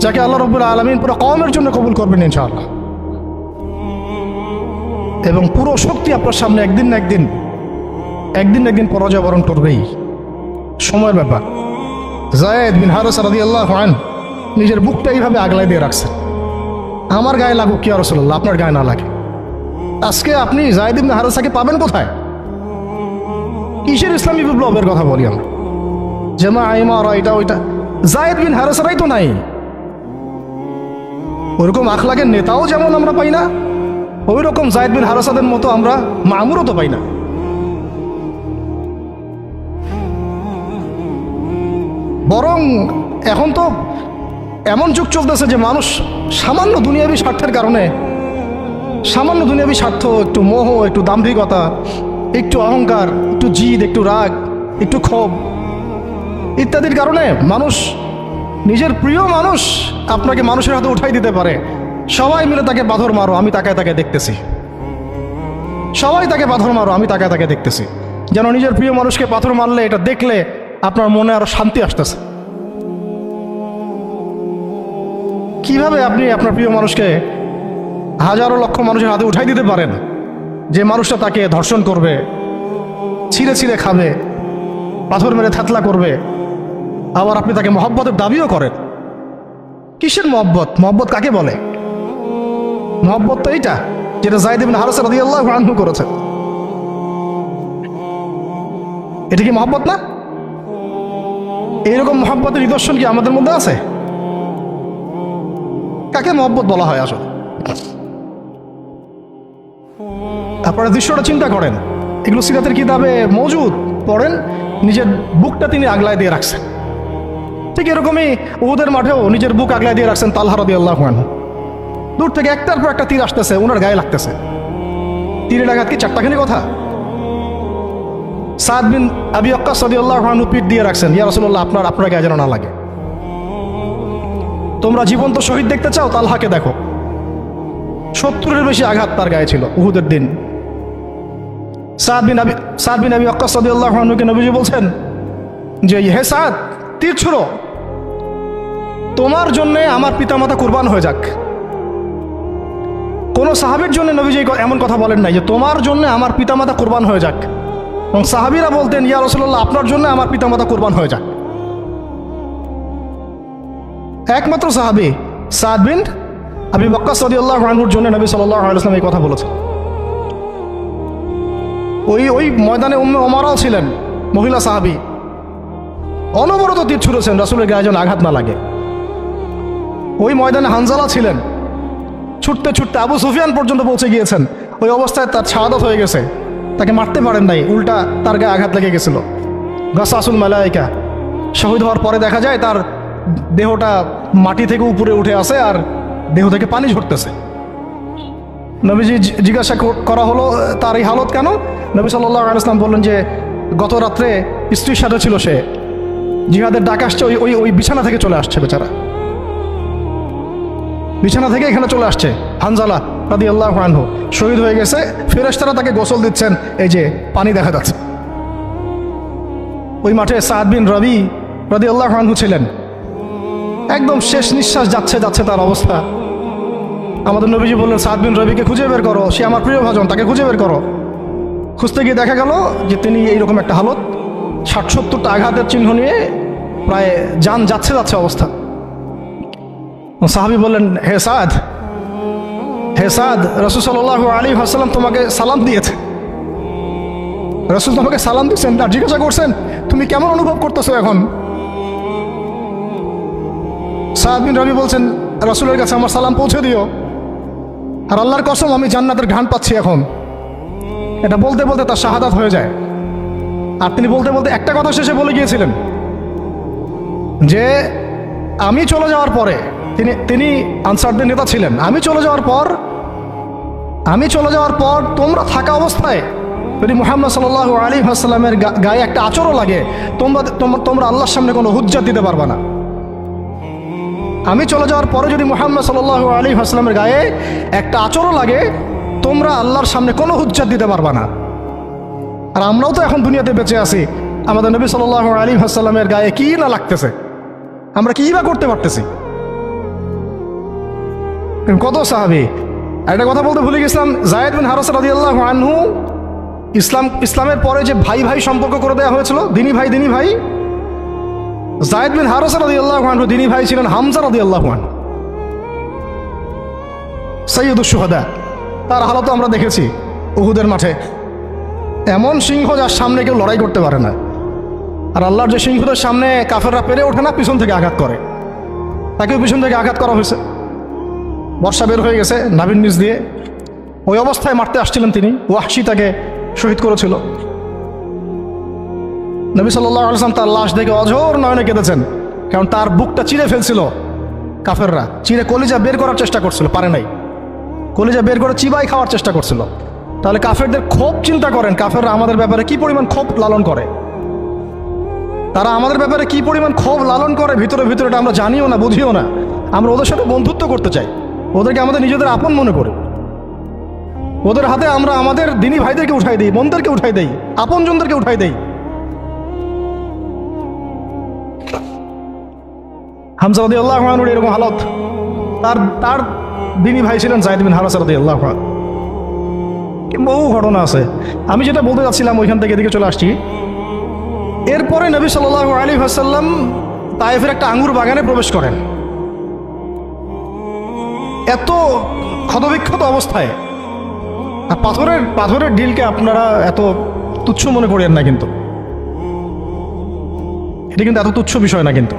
Speaker 1: যাকে আল্লাহ রাব্বুল আলামিন পুরো কওমের জন্য কবুল করবেন ইনশাআল্লাহ। এবং পুরো শক্তি আপনার সামনে একদিন না একদিন পরাজয় বরণ করবেই, সময়ের ব্যাপার। যায়েদ বিন হারেসা রাদিয়াল্লাহু আনহু নিজের বুকটা এইভাবে আগলায় দিয়ে রাখছেন, আমার গায়ে লাগুক ইয়া রাসূলুল্লাহ, আপনার গায়ে না লাগে। আজকে আপনি যায়েদ ইবনে হারেসাকে পাবেন কোথায়? কিসের ইসলামী বিপ্লবের কথা বলি আমরা? জামা ইমারা এটা ওইটা, যায়েদ বিন হারেসারাই তো নাই। ওইরকম আখলাকের নেতাও যেমন আমরা পাই না, ওই রকম যায়েদ বিন হারেসাদের মতো আমরা মামুরও তো পাই না। বরং এখন তো এমন যুগ চলতেছে যে মানুষ সামান্য দুনিয়াবী স্বার্থের কারণে সামান্য দুনিয়াবী স্বার্থ, একটু মোহ, একটু দাম্ভিকতা, একটু অহংকার, একটু জিদ, একটু রাগ, একটু ক্ষোভ ইত্যাদির কারণে মানুষ, নিজের প্রিয় মানুষ আপনাকে মানুষের হাতে উঠাই দিতে পারে। সবাই মিলে তাকে পাথর মারো, আমি তাকায় তাকে দেখতেছি। সবাই তাকে পাথর মারো, আমি তাকায় তাকে দেখতেছি। যেন নিজের প্রিয় মানুষকে পাথর মারলে, এটা দেখলে আপনার মনে আরো শান্তি আসতেছে। কিভাবে আপনি আপনার প্রিয় মানুষকে হাজারো লক্ষ মানুষের হাতে উঠাই দিতে পারেন, যে মানুষটা তাকে ধর্ষণ করবে, ছিঁড়ে ছিঁড়ে খাবে, পাথর মেরে থাতলা করবে, আবার আপনি তাকে মহব্বতের দাবিও করেন? কিসের মহব্বত? মহব্বত কাকে বলে? মহব্বত তো এইটা যেটা যায়েদ ইবনে হারেসা রাদিয়াল্লাহু আনহু করেছেন। এটা কি মহব্বত না? এইরকম মহব্বতের নিদর্শন কি আমাদের মধ্যে আছে? কাকে মহব্বত বলা হয় আসলে? আপনারা দৃশ্যটা চিন্তা করেন, এগুলো সিরাতের কিতাবে মজুদ, পড়েন। নিজের বুকটা তিনি আগলায় দিয়ে রাখছেন। ঠিক এরকমই উহুদের মাঠেও নিজের বুক আগলায় দিয়ে রাখছেন তালহা রাদিয়াল্লাহু আনহু। দূর থেকে একটার পর একটা তীর আসতেছে, ওনার গায়ে লাগতেছে। তীরের আঘাত কি চারটাখানি কথা? সাদ বিন আবি ওয়াক্কাস রাদিয়াল্লাহু আনহু পিঠ দিয়ে রাখছেন, ইয়া রাসূলুল্লাহ, আপনার গায়ে যেন না লাগে। তোমরা জীবন্ত শহীদ দেখতে চাও? তালহাকে দেখো, 70-এর বেশি আঘাত তার গায়ে ছিল উহুদের দিন। সাদ বিন আবি ওয়াক্কাস রাদিয়াল্লাহু আনহুকে নবীজি বলছেন যে, হে সাদ, তীর ছুঁড়ো, তোমার জন্য আমার পিতামাতা কুরবান হয়ে যাক। কোন সাহাবীর জন্য নবীজি এমন কথা বলেন নাই যে তোমার জন্য আমার পিতামাতা কুরবান হয়ে যাক। এবং সাহাবীরা বলতেন, ইয়া রাসূলুল্লাহ, আপনার জন্য আমার পিতামাতা কুরবান হয়ে যাক। একমাত্র সাহাবী সাদ বিন আবি ওয়াক্কাস রাদিয়াল্লাহু আনহুর জন্য নবী সাল্লাল্লাহু আলাইহি ওয়াসাল্লাম এই কথা বলেছেন। ওই ময়দানে উম্মে ওমারাও ছিলেন, মহিলা সাহাবী, অনবরত তীর ছুঁড়েছেন রাসূলের গায়ে যেন আঘাত না লাগে। ওই ময়দানে হানজালা ছিলেন, ছুটতে ছুটতে আবু সুফিয়ান পর্যন্ত পৌঁছে গিয়েছেন। ওই অবস্থায় তার শাহাদাত হয়ে গেছে, তাকে মারতে পারেন নাই, উল্টা তার গায়ে আঘাত লেগে গেছিল। গাসাসুল মালায়েকা, শহীদ হওয়ার পরে দেখা যায় তার দেহটা মাটি থেকে উপরে উঠে আসে আর দেহ থেকে পানি ঝরতেছে। নবীজি জিজ্ঞাসা করা হলো তার এই হালত কেন? নবী সাল্লাল্লাহু আলাইহি ওয়াসাল্লাম বললেন যে গত রাত্রে স্ত্রীর সাথে ছিল, সে জিহাদের ডাক আসছে, ওই বিছানা থেকে চলে আসছে, বেচারা বিছানা থেকে এখানে চলে আসছে। হানজালা রাদিয়াল্লাহু আনহু শহীদ হয়ে গেছে, ফেরেশতারা তাকে গোসল দিচ্ছেন, এই যে পানি দেখা যাচ্ছে। ওই মাঠে সাদ বিন রবি রাদিয়াল্লাহু আনহু ছিলেন, একদম শেষ নিঃশ্বাস যাচ্ছে তার অবস্থা। আমাদের নবীজি বললেন, সাদ বিন রবিকে খুঁজে বের করো, সে আমার প্রিয় ভাজন, তাকে খুঁজে বের করো। খুঁজতে গিয়ে দেখা গেল যে তিনি এইরকম একটা হালত, 60-70টা আঘাতের চিহ্ন নিয়ে প্রায় যান যাচ্ছে অবস্থা। সাহাবী বললেন, হে সাদ, রাসূল সাল্লাল্লাহু আলাইহি ওয়াসাল্লাম তোমাকে সালাম দিয়েছে। রাসূল তোমাকে সালাম দিয়েছেন আর জিজ্ঞাসা করছেন তুমি কেমন অনুভব করতেছো এখন? সাদ বিন রবি বলছেন, রাসূলের কাছে আমার সালাম পৌঁছে দিও, আর আল্লাহর কসম আমি জান্নাতের ঘ্রাণ পাচ্ছি এখন। এটা বলতে বলতে তার শাহাদাত হয়ে যায়। আর তিনি বলতে বলতে একটা কথা শেষে বলে গিয়েছিলেন যে আমি চলে যাওয়ার পরে, তিনি আনসারদের নেতা ছিলেন, আমি চলে যাওয়ার পর তোমরা থাকা অবস্থায় যদি মুহাম্মদ সাল্লাল্লাহু আলাইহি ওয়াসাল্লামের গায়ে একটা আঁচড়ও লাগে, তোমরা আল্লাহর সামনে কোনো হুজ্জাত দিতে পারবা না। আমি চলে যাওয়ার পরে যদি মুহাম্মদ সাল্লাল্লাহু আলাইহি ওয়াসাল্লামের গায়ে একটা আঁচড়ও লাগে, তোমরা আল্লাহর সামনে কোনো হুজ্জাত দিতে পারবা না। আর আমরাও তো এখন দুনিয়াতে বেঁচে আছি, আমাদের নবী সাল্লাল্লাহু আলাইহি ওয়াসাল্লামের গায়ে কি না লাগতেছে, আমরা কি বা করতে পারতেছি? কত সাহাবী। একটা কথা বলতে ভুলে গেছিলাম, যায়েদ বিন হারেসা রাদিয়াল্লাহু আনহু, ইসলামের পরে যে ভাই ভাই সম্পর্ক করে দেওয়া হয়েছিল, দিনী ভাই, যায়েদ বিন হারেসা রাদিয়াল্লাহু আনহু দিনী ভাই ছিলেন হামজা রাদিয়াল্লাহু আনহু, সাইয়্যিদুশ শুহাদা। তার হালত আমরা দেখেছি উহুদের মাঠে, এমন সিংহ যার সামনে কেউ লড়াই করতে পারে না। আর আল্লাহর যে সিংহদের সামনে কাফেররা পেরে ওঠে না, পিছন থেকে আঘাত করে, তাকেও পিছন থেকে আঘাত করা হয়েছে। বর্ষা বের হয়ে গেছে নাভির নিচ দিয়ে, ওই অবস্থায় মারতে আসছিলেন তিনি, ওয়াহশী তাকে শহীদ করেছিল। নবী সাল্লাল্লাহু আলাইহি ওয়াসাল্লাম তার লাশ দেখে অঝোর নয়নে কেঁদেছেন, কারণ তার বুকটা চিরে ফেলছিল কাফেররা, চিরে কলিজা বের করার চেষ্টা করছিল, পারে নাই। কলিজা বের করে চিবাই খাওয়ার চেষ্টা করছিল। তাহলে কাফেরদের ক্ষোভ চিন্তা করেন, কাফেররা আমাদের ব্যাপারে কি পরিমাণ ক্ষোভ লালন করে, তারা আমাদের ব্যাপারে কি পরিমাণ ক্ষোভ লালন করে ভিতরে ভিতরে, এটা আমরা জানিও না, বুঝিও না। আমরা ওদের সাথে বন্ধুত্ব করতে চাই, ওদেরকে আমাদের নিজেদের আপন মনে করি, ওদের হাতে আমরা আমাদের দিনী ভাইদেরকে উঠাই দিই, বোনদেরকে উঠাই দেই, আপনজনদেরকে উঠাই দেই। হামজা রাদিয়াল্লাহু আনহুর এরকম হালত। তার দিনী ভাই ছিলেন যায়েদ বিন হারেসা রাদিয়াল্লাহু আনহু। বহু ঘটনা আছে, আমি যেটা বলতে যাচ্ছিলাম ওইখান থেকে এদিকে চলে আসছি। এরপরে নবী সাল্লাল্লাহু আলাইহি ওয়াসাল্লাম তায়েফের একটা আঙ্গুর বাগানে প্রবেশ করেন, এত ক্ষতবিক্ষত অবস্থায়। আর পাথরের ঢিলকে আপনারা এত তুচ্ছ মনে করেন না, কিন্তু এটা কিন্তু এত তুচ্ছ বিষয় না, কিন্তু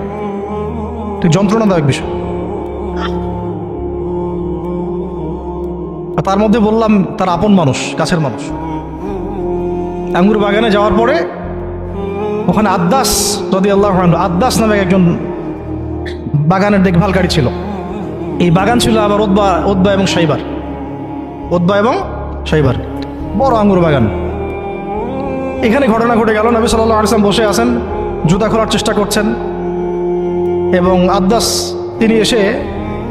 Speaker 1: ঠিক যন্ত্রণাদায়ক বিষয়। আর তার মধ্যে বললাম তার আপন মানুষ, কাছের মানুষ। আঙ্গুর বাগানে যাওয়ার পরে ওখানে আদ্দাস রাদিয়াল্লাহু আনহু, আদ্দাস নামে একজন বাগানের দেখভালকারী ছিল। এই বাগান ছিল আবার ওতবা এবং সাইবার, বড় আঙ্গুর বাগান। এখানে ঘটনা ঘটে গেল, নবী সাল্লাল্লাহু আলাইহি ওয়াসাল্লাম বসে আছেন, জুতা খোলার চেষ্টা করছেন, এবং আদ্দাস তিনি এসে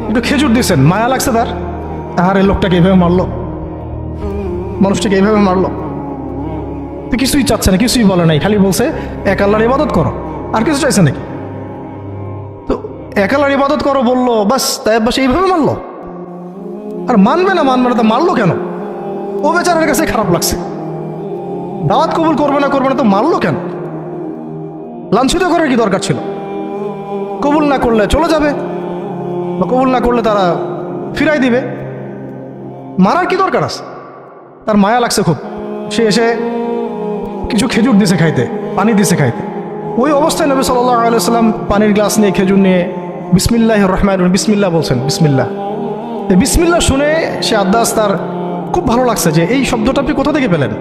Speaker 1: একটু খেজুর দিয়েছেন। মায়া লাগছে তার, আর এই লোকটাকে এইভাবে মারলো, মানুষটাকে এইভাবে মারলো। তো কিছুই চাচ্ছে না, কিছুই বলে নাই, খালি বলছে এক আল্লাহর ইবাদত করো, আর কিছু চাইছে নাকি? তো এক আল্লাহর ইবাদত করো বললো, বাস তাই বাস এইভাবে মারলো। আর মানবে না তা মারলো কেন? ও বেচারের কাছে খারাপ লাগছে, দাওয়াত কবুল করবে না তো মারলো কেন? লাঞ্ছিত করার কি দরকার ছিল? কবুল না করলে চলে যাবে, বা কবুল না করলে তারা ফিরাই দিবে, মারার কি দরকার আছে? তার মায়া লাগছে খুব, সে এসে কিছু খেজুর দিছে খাইতে, পানি দিছে খাইতে। ওই অবস্থায় নবী সাল্লাল্লাহু আলাইহি ওয়াসাল্লাম পানির গ্লাস নিয়ে খেজুর নিয়ে বিসমিল্লাহির রহমানির রহিম, বিসমিল্লাহ বলছেন। বিসমিল্লাহ শুনে সে আদ্দাস, তার খুব ভালো লাগছে যে এই শব্দটা আপনি কোথা থেকে পেলেন?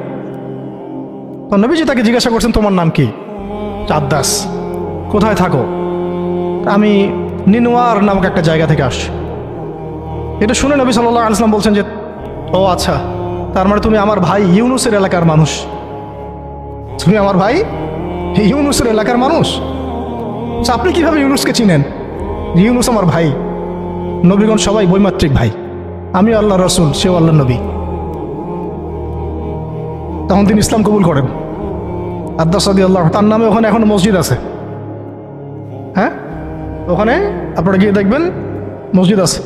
Speaker 1: তো নবীজি তাকে জিজ্ঞাসা করছেন, তোমার নাম কি? আদ্দাস। কোথায় থাকো? আমি নিনওয়ার নামক একটা জায়গা থেকে আসছি। এটা শুনে নবী সাল্লাল্লাহু আলাইহি ওয়াসাল্লাম বলছেন যে, ও আচ্ছা, তার মানে তুমি আমার ভাই ইউনুসের এলাকার মানুষ। তুমি আমার ভাই ইউনুসের এলাকার মানুষ? আপনি কিভাবে ইউনুসকে চিনেন? ইউনুস আমার ভাই, নবীগণ সবাই বৈমাত্রিক ভাই, আমি আল্লাহ রসুল, সেও আল্লাহ নবী। তখন তিনি ইসলাম কবুল করেন। আদ্দাস রাদিয়াল্লাহু, তার নামে ওখানে এখন মসজিদ আছে। হ্যাঁ, ওখানে আপনারা গিয়ে দেখবেন মসজিদ আছে।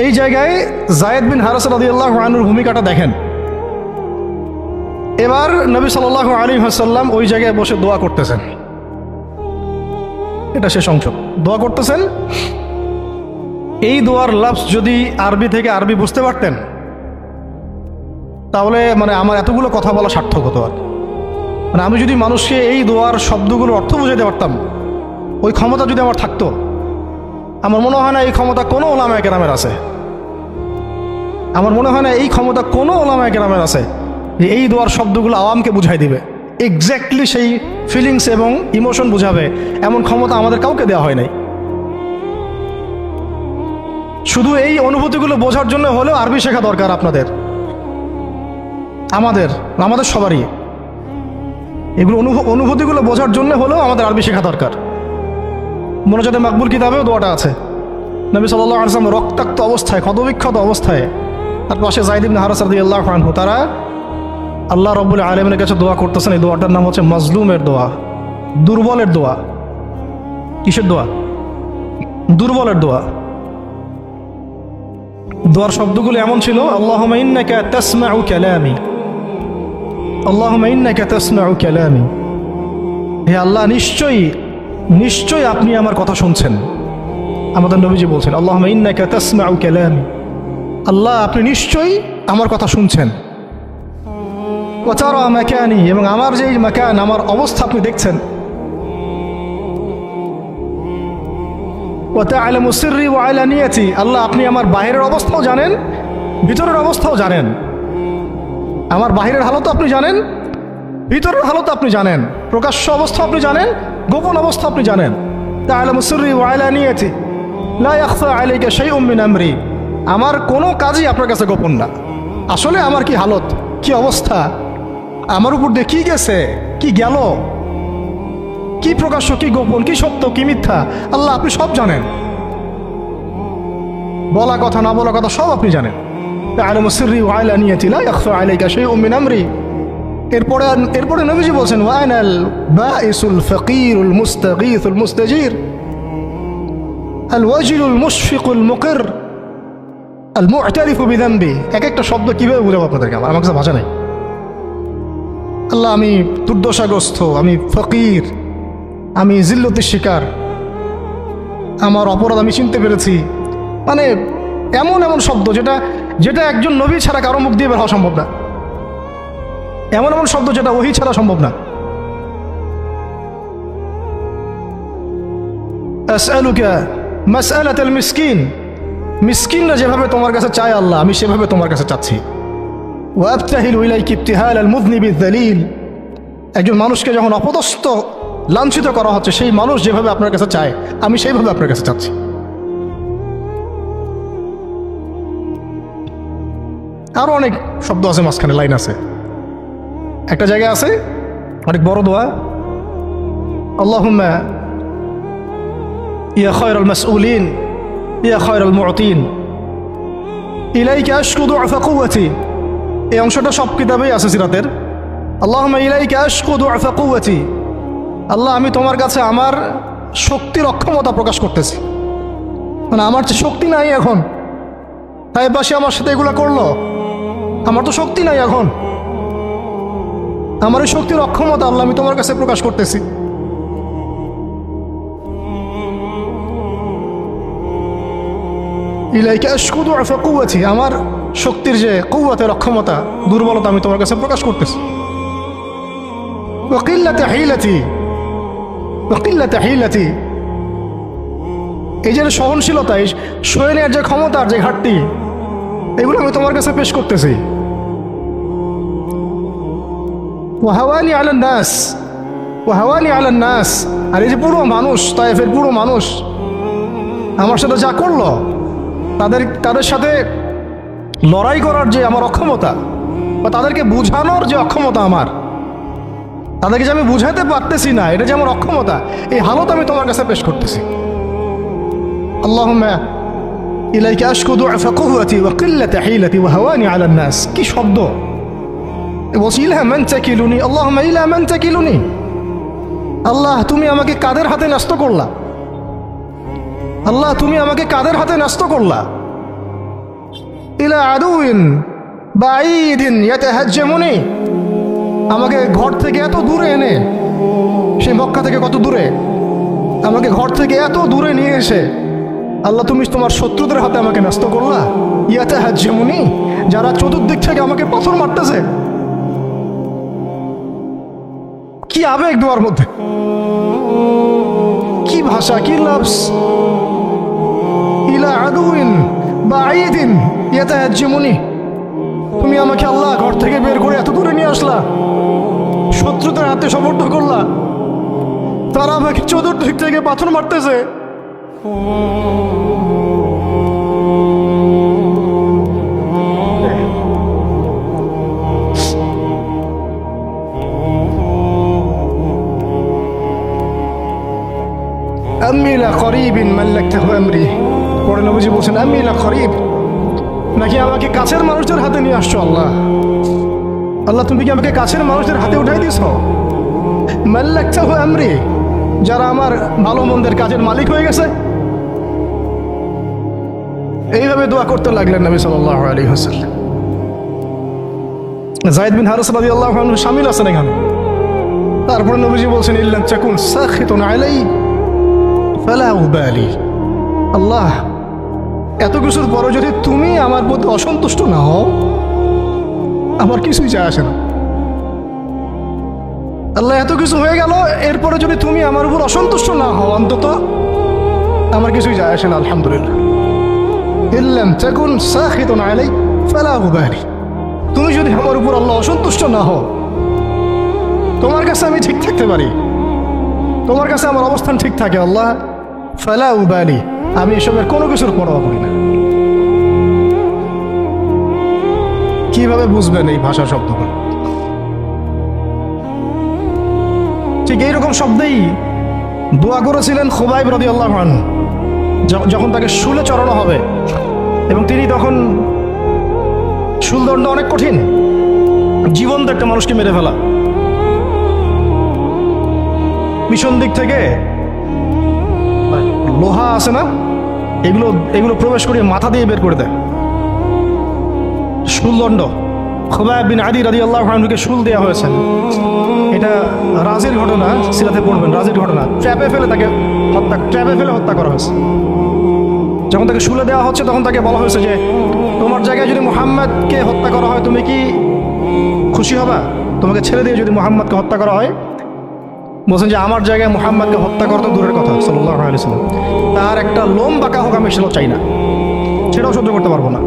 Speaker 1: এই জায়গায় যায়েদ বিন হারেসা রাদিয়াল্লাহু আনহুর ভূমিকাটা দেখেন। এবার নবী সাল্লাল্লাহু আলাইহি ওয়াসাল্লাম ওই জায়গায় বসে দোয়া করতেছেন। এটা শেষ অংশ, দোয়া করতেছেন। এই দোয়ার লফজ যদি আরবি বুঝতে পারতেন, তাহলে মানে আমার এতগুলো কথা বলা সার্থক হতো। আর মানে আমি যদি মানুষকে এই দোয়ার শব্দগুলোর অর্থ বুঝাইতে পারতাম, ওই ক্ষমতা যদি আমার থাকতো, আমার মনে হয় না এই ক্ষমতা কোনো ওলামায়ে কেরামের আছে। আমার মনে হয় না এই ক্ষমতা কোনো ওলামায়ে কেরামের আছে যে এই দোয়ার শব্দগুলো আওয়ামকে বুঝাই দিবে, এক্স্যাক্টলি সেই ফিলিংস এবং ইমোশন বুঝাবে, এমন ক্ষমতা আমাদের কাউকে দেওয়া হয় নাই। শুধু এই অনুভূতিগুলো বোঝার জন্য হলেও আরবি শেখা দরকার আপনাদের, আমাদের সবারই। এগুলো অনুভূতিগুলো বোঝার জন্য হলেও আমাদের আরবি শেখা দরকার। মোনাজাতে মাকবুল কিতাবেও দোয়াটা আছে। নবী সাল্লাল্লাহু আলাইহি ওয়াসাল্লাম রক্তাক্ত অবস্থায়, ক্ষতবিক্ষত অবস্থায়, তার পাশে যায়েদ ইবনে হারেসা রাদিয়াল্লাহু আনহু, তারা আল্লাহ রাব্বুল আলামিনের কাছে দোয়া করতেছেন। এই দোয়াটার নাম হচ্ছে মাজলুমের দোয়া, দুর্বলের দোয়া। কিসের দোয়া? দুর্বলের দোয়া। দোয়ার শব্দগুলো এমন ছিল, আল্লাহুম্মা ইন্নাকা তাসমাউ কালামি, আল্লাহুম্মা ইন্নাকা তাসমাউ কালামি, হে আল্লাহ, নিশ্চয়ই আপনি আমার কথা শুনছেন। আমাদের নবীজি বলছেন, আল্লাহুম্মা ইন্নাকা তাসমাউ কালামি, আল্লাহ আপনি নিশ্চয়ই আমার কথা শুনছেন। ওয়া তারা মাকানি, এবং আমার যে মাকান, আমার অবস্থা আপনি দেখছেন। ওয়া তা'লামু সিররি ওয়া আলানিয়াতি, আল্লাহ আপনি আমার বাহিরের অবস্থাও জানেন, ভিতরের অবস্থাও জানেন। আমার বাহিরের হালত আপনি জানেন, ভিতরের হালত আপনি জানেন, প্রকাশ্য অবস্থা আপনি জানেন, গোপন অবস্থা আপনি জানেন। তা'লামু সিররি ওয়া আলানিয়াতি লা ইয়াখফা আলাইকা শাইউম মিন আমরি, আমার কোনো কাজই আপনার কাছে গোপন না। আসলে আমার কি হালত, কি অবস্থা, আমার উপর দিয়ে কি গেছে, কি গেল, কি প্রকাশ্য, কি গোপন, কি সত্য, কি মিথ্যা, আল্লাহ আপনি সব জানেন। বলা কথা না বলা কথা সব আপনি জানেন। তা'লামু সিররি ওয়া আলানিয়াতি লা ইয়াখফা আলাইকা শাইউম মিন আমরি। এরপরে নবীজি বলছেন ওয়া আনাল বাঈসুল ফাকিরুল মুস্তাগীসুল মুস্তাজির আল ওয়াজিলুল মুশফিকুল মুকির আল মু'তারিফু বিযামবি। এক একটা শব্দ কিভাবে বুঝাবো আপনাদেরকে, আমার কাছে ভাষা নেই। আল্লাহ আমি দুর্দশাগ্রস্ত, আমি ফকির, আমি জিল্লতির শিকার, আমার অপরাধ আমি চিনতে পেরেছি। মানে এমন এমন শব্দ যেটা একজন নবী ছাড়া কারো মুখ দিয়ে বের হওয়া সম্ভব না, এমন এমন শব্দ যেটা ওহী ছাড়া সম্ভব না। আসআলুকা মাসআলাতাল মিসকিন, মিসকিনরা যেভাবে তোমার কাছে চায় আল্লাহ আমি সেভাবে তোমার কাছে চাচ্ছি। ওয়া আবতাহিলু ইলাইকা ইবতিহালাল মুযনিবিয যালিল, একজন মানুষকে যখন অপদস্থ লাঞ্ছিত করা হচ্ছে সেই মানুষ যেভাবে আপনার কাছে চায় আমি সেইভাবে আপনার কাছে চাচ্ছি। আরো অনেক শব্দ আছে, মাঝখানে লাইন আছে। একটা জায়গায় আছে অনেক বড় দোয়া, আল্লাহুম্মা ইয়া খায়রাল মাসউলিন ইয়া খায়রাল মু'তিন ইলাইকা আশকু দু'ফা কুওয়াতি। এই অংশটা সব কিতাবেই আছে সিরাতের। আল্লাহুম্মা ইলাইকা আশকু দু'ফা কুওয়াতি, আল্লাহ আমি তোমার কাছে আমার শক্তির অক্ষমতা প্রকাশ করতেছি। মানে আমার যে শক্তি নাই এখন, তাই পাশে আমার সাথে এগুলো করলো, আমার তো শক্তি নাই এখন, আমার এই শক্তির অক্ষমতা আল্লাহ আমি তোমার কাছে প্রকাশ করতেছি। ইলাইকা আশকু দু'ফা কুওয়াতি, আমার শক্তির যে কুওয়াতের অক্ষমতা, দুর্বলতা আমি তোমার কাছে প্রকাশ করতেছি। ওয়া কিল্লাতা হিলাতি, ওয়া কিল্লাতা হিলাতি, এই যে সহনশীলতা, এই সয়ে নেওয়ার যে ক্ষমতার যে ঘাটতি, এগুলো আমি তোমার কাছে পেশ করতেছি। ওয়া হাওয়ানি আলান নাস, ওয়া হাওয়ানি আলান নাস, আর এই যে পুরো মানুষ, তায়েফের পুরো মানুষ আমার সাথে যা করলো, তাদের সাথে লড়াই করার যে আমার অক্ষমতা, বা তাদেরকে বুঝানোর যে অক্ষমতা আমার, তাদেরকে যে আমি বুঝাতে পারতেছি না, এটা যে আমার অক্ষমতা, এই হালত আমি তোমার কাছে পেশ করতেছি। আল্লাহুম্মা ইলাইকা আশকু দু'ফা কুওয়াতি ওয়া কিল্লাতা হিলাতি ওয়া হাওয়ানি আলান নাস। কি শব্দ বলছি, ইলা মান তাকিলুনি, আল্লাহুম্মা ইলা মান তাকিলুনি, আল্লাহ তুমি আমাকে কাদের হাতে ন্যস্ত করলা, আল্লাহ তুমি আমাকে কাদের হাতে ন্যস্ত করলা। ইলা আদুইন বাঈদিন ইয়াতাহাজ্জামুনি, আমাকে ঘর থেকে এত দূরে এনে, সেই মক্কা থেকে কত দূরে, আমাকে ঘর থেকে এত দূরে নিয়ে এসে আল্লাহ তুমি তোমার শত্রুদের হাতে আমাকে ন্যস্ত করলা। ইয়াতাহাজ্জামুনি, যারা চতুর্দিক থেকে আমাকে পাথর মারতেছে। কি আবেগ দোয়ার মধ্যে, কি ভাষা, কি লফজ। ইলা আদুইন বাঈদিন ইয়াতাহাজ্জামুনি, তুমি আমাকে আল্লাহ ঘর থেকে বের করে এত দূরে নিয়ে আসলা, শত্রুদের হাতে সমর্থ করলা, তারা আমাকে চতুর্দিক থেকে পাথর মারতেছে। আম্মি লা করিবিন মাল্লাকতাহু আমরি, পরে নবীজি বলছেন আম্মি লা করিব, নাকি আমাকে কাছের মানুষদের হাতে নিয়ে আসছো আল্লাহ, আল্লাহ তুমি কি আমাকে কাছের মানুষদের হাতে উঠাই দিয়েছ। মাল্লাকতাহু আমরি, যারা আমার ভালো মন্দের কাজের মালিক হয়ে গেছে। এইভাবে দোয়া করতে লাগলেন নবী সাল্লাল্লাহু আলাইহি ওয়াসাল্লাম। যায়েদ বিন হারিস রাদিয়াল্লাহু আনহু শামিল আছেন এখানে। তারপরে নবীজি বলছেন ইল্লান তাকুন সাখিতুন আলাই ফালা উবালি, আল্লাহ এত কিছুর পরে যদি তুমি আমার প্রতি অসন্তুষ্ট না হও আমার কিছুই যায় আসে না। আল্লাহ এত কিছু হয়ে গেল, এরপরে যদি তুমি আমার উপর অসন্তুষ্ট না হও অন্তত আমার কিছুই যায় আসে না। আলহামদুলিল্লাহ, ইল্লাম তাকুন সাখিতুন আলাই ফালা উবালি, তুমি যদি আমার উপর আল্লাহ অসন্তুষ্ট না হও, তোমার কাছে আমি ঠিক থাকতে পারি, তোমার কাছে আমার অবস্থান ঠিক থাকে আল্লাহ, ফালা উবালি, আমি এসবের কোনো কিছুর পরোয়া করি না। কিভাবে বুঝবেন এই ভাষার শব্দগুলো? ঠিক এইরকম শব্দেই দোয়া করেছিলেন খুবাইব রাদিয়াল্লাহু আনহু যখন তাকে শুলে চড়ানো হবে, এবং তিনি তখন শুলদণ্ড অনেক কঠিন, জীবন্ত একটা মানুষকে মেরে ফেলা, পিছন দিক থেকে লোহা আছে না, এগুলো এগুলো প্রবেশ করিয়ে মাথা দিয়ে বের করে দেয়। শুলদণ্ড খুবাইব বিন আদি রাদিয়াল্লাহু আনহুকে শুল দেওয়া হয়েছে। এটা রাজির ঘটনা, সিরাতে পড়বেন, রাজির ঘটনা। ট্র্যাপে ফেলে হত্যা করা হয়েছে। যখন তাকে শুলে দেওয়া হচ্ছে তখন তাকে বলা হয়েছে যে তোমার জায়গায় যদি মুহাম্মদকে হত্যা করা হয় তুমি কি খুশি হবা? তোমাকে ছেড়ে দিয়ে যদি মুহাম্মদকে হত্যা করা হয়? বলছেন যে আমার জায়গায় মুহাম্মদকে হত্যা করা তো দূরের কথা, সাল্লাল্লাহু আলাইহি ওয়াসাল্লাম, তার একটা লোম বাঁকা হোক আমি সেটাও চাই না, সেটাও সহ্য করতে পারবো না।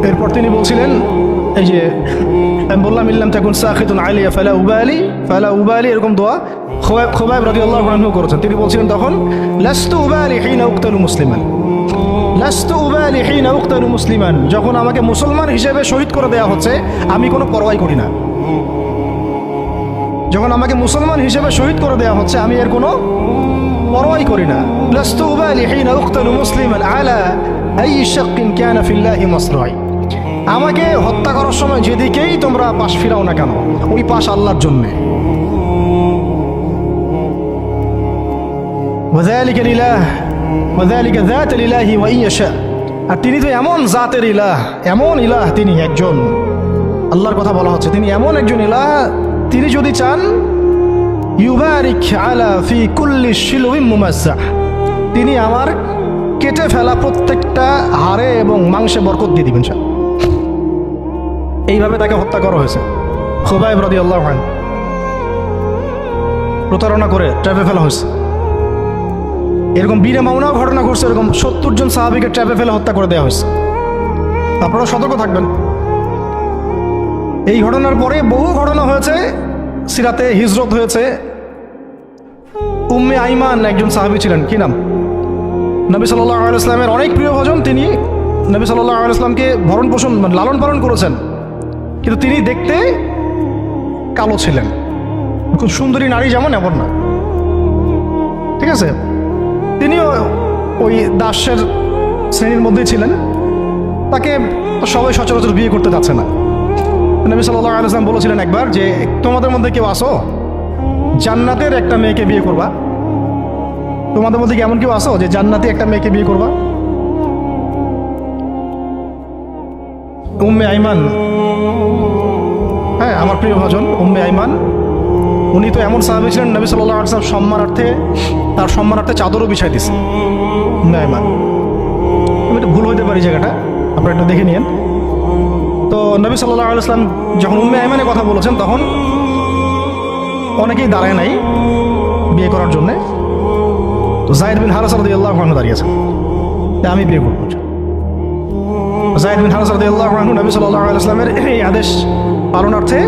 Speaker 1: এরপর তিনি বলছিলেন, এই যে আমি বললাম ইল্লাম তাকুন সাখিতুন আলাইয়া ফালা উবালি, এরকম দোয়া খুবাইব রাদিয়াল্লাহু আনহু করেছেন। তিনি বলছিলেন তখন লাস্তু উবালি হিনা উকতালু মুসলিমান, যখন আমাকে মুসলমান হিসেবে শহীদ করে দেওয়া হচ্ছে আমি কোনো পরোয়াই করি না। যখন আমাকে মুসলমান হিসেবে শহীদ করে দেওয়া হচ্ছে আমি এর কোনো পরোয়াই করি না। লাস্তু উবালি হিনা উকতালু মুসলিমান আলা আই শাক্কিন কানা ফিল্লাহি মাসরাই, আমাকে হত্যা করার সময় যেদিকেই তোমরা পাশ ফিরাও না কেন ওই পাশ আল্লাহর জন্যে। ওয়াযালিকা লিলাহ ওয়াযালিকা যাতুল ইলাহি ওয়া ইয়াশা, আর তিনি তো এমন জাতের ইলাহ, এমন ইলাহ, তিনি একজন, আল্লাহর কথা বলা হচ্ছে, তিনি এমন একজন ইলাহ, তিনি যদি চান ইউবারিক আলা ফি কুল্লি শিলউইন মুমাজ্জাহ, তিনি আমার কেটে ফেলা প্রত্যেকটা হাড়ে এবং মাংসে বরকত দিয়ে দিবেন। এইভাবে তাকে হত্যা করা হয়েছে। খুবাইব রাদিয়াল্লাহু আনহু প্রতারণা করে ট্র্যাপে ফেলা হয়েছে। এরকম বীরে মাউনাও ঘটনা ঘটছে, এরকম 70 জন সাহাবীকে ট্র্যাপে ফেলে হত্যা করে দেওয়া হয়েছে। আপনারা সতর্ক থাকবেন। এই ঘটনার পরে বহু ঘটনা হয়েছে, সিরাতে হিজরত হয়েছে। উম্মে আইমান একজন সাহাবী ছিলেন, কি নাম, নবী সাল্লাল্লাহু আলাইহি ওয়াসাল্লামের অনেক প্রিয় ভজন। তিনি নবী সাল্লাল্লাহু আলাইহি ওয়াসাল্লামকে ভরণ পোষণ লালন পালন করেছেন, কিন্তু তিনি দেখতে কালো ছিলেন, খুব সুন্দরী নারী যেমন এমন না, ঠিক আছে। তিনিও ওই দাসের শ্রেণীর মধ্যেই ছিলেন। তাকে সবাই সচরাচর বিয়ে করতে যাচ্ছে না। নবী সাল্লাল্লাহু আলাইহি ওয়াসাল্লাম বলেছিলেন একবার যে তোমাদের মধ্যে কেউ আসো জান্নাতের একটা মেয়েকে বিয়ে করবা? তোমাদের মধ্যে কি এমন কেউ আসো যে জান্নাতি একটা মেয়েকে বিয়ে করবা? উম্মে আইমান, হ্যাঁ আমার প্রিয় ভজন উম্মে আইমান, উনি তো এমন সাহাবী ছিলেন নবী সাল্লাল্লাহু আলাইহি ওয়াসাল্লাম তার সম্মানার্থে চাদরও বিছাই দিছে। উম্মে আইমান, আমি একটু ভুল হইতে পারি জায়গাটা, আপনারা একটু দেখে নিয়েন। তো নবী সাল্লাল্লাহু আলাইহি ওয়াসাল্লাম যখন উম্মে আইমানের কথা বলেছেন তখন অনেকেই দাঁড়ায় নাই বিয়ে করার জন্যে। তো যায়েদ বিন হারেসা রাদিয়াল্লাহু আনহু দাঁড়িয়েছেন, আমি বিয়ে করব। যায়েদ বিন হারেসা রাদিয়াল্লাহু আনহু নবী সাল্লাল্লাহু আলাইহি ওয়াসাল্লামের এই আদেশ পালনার্থে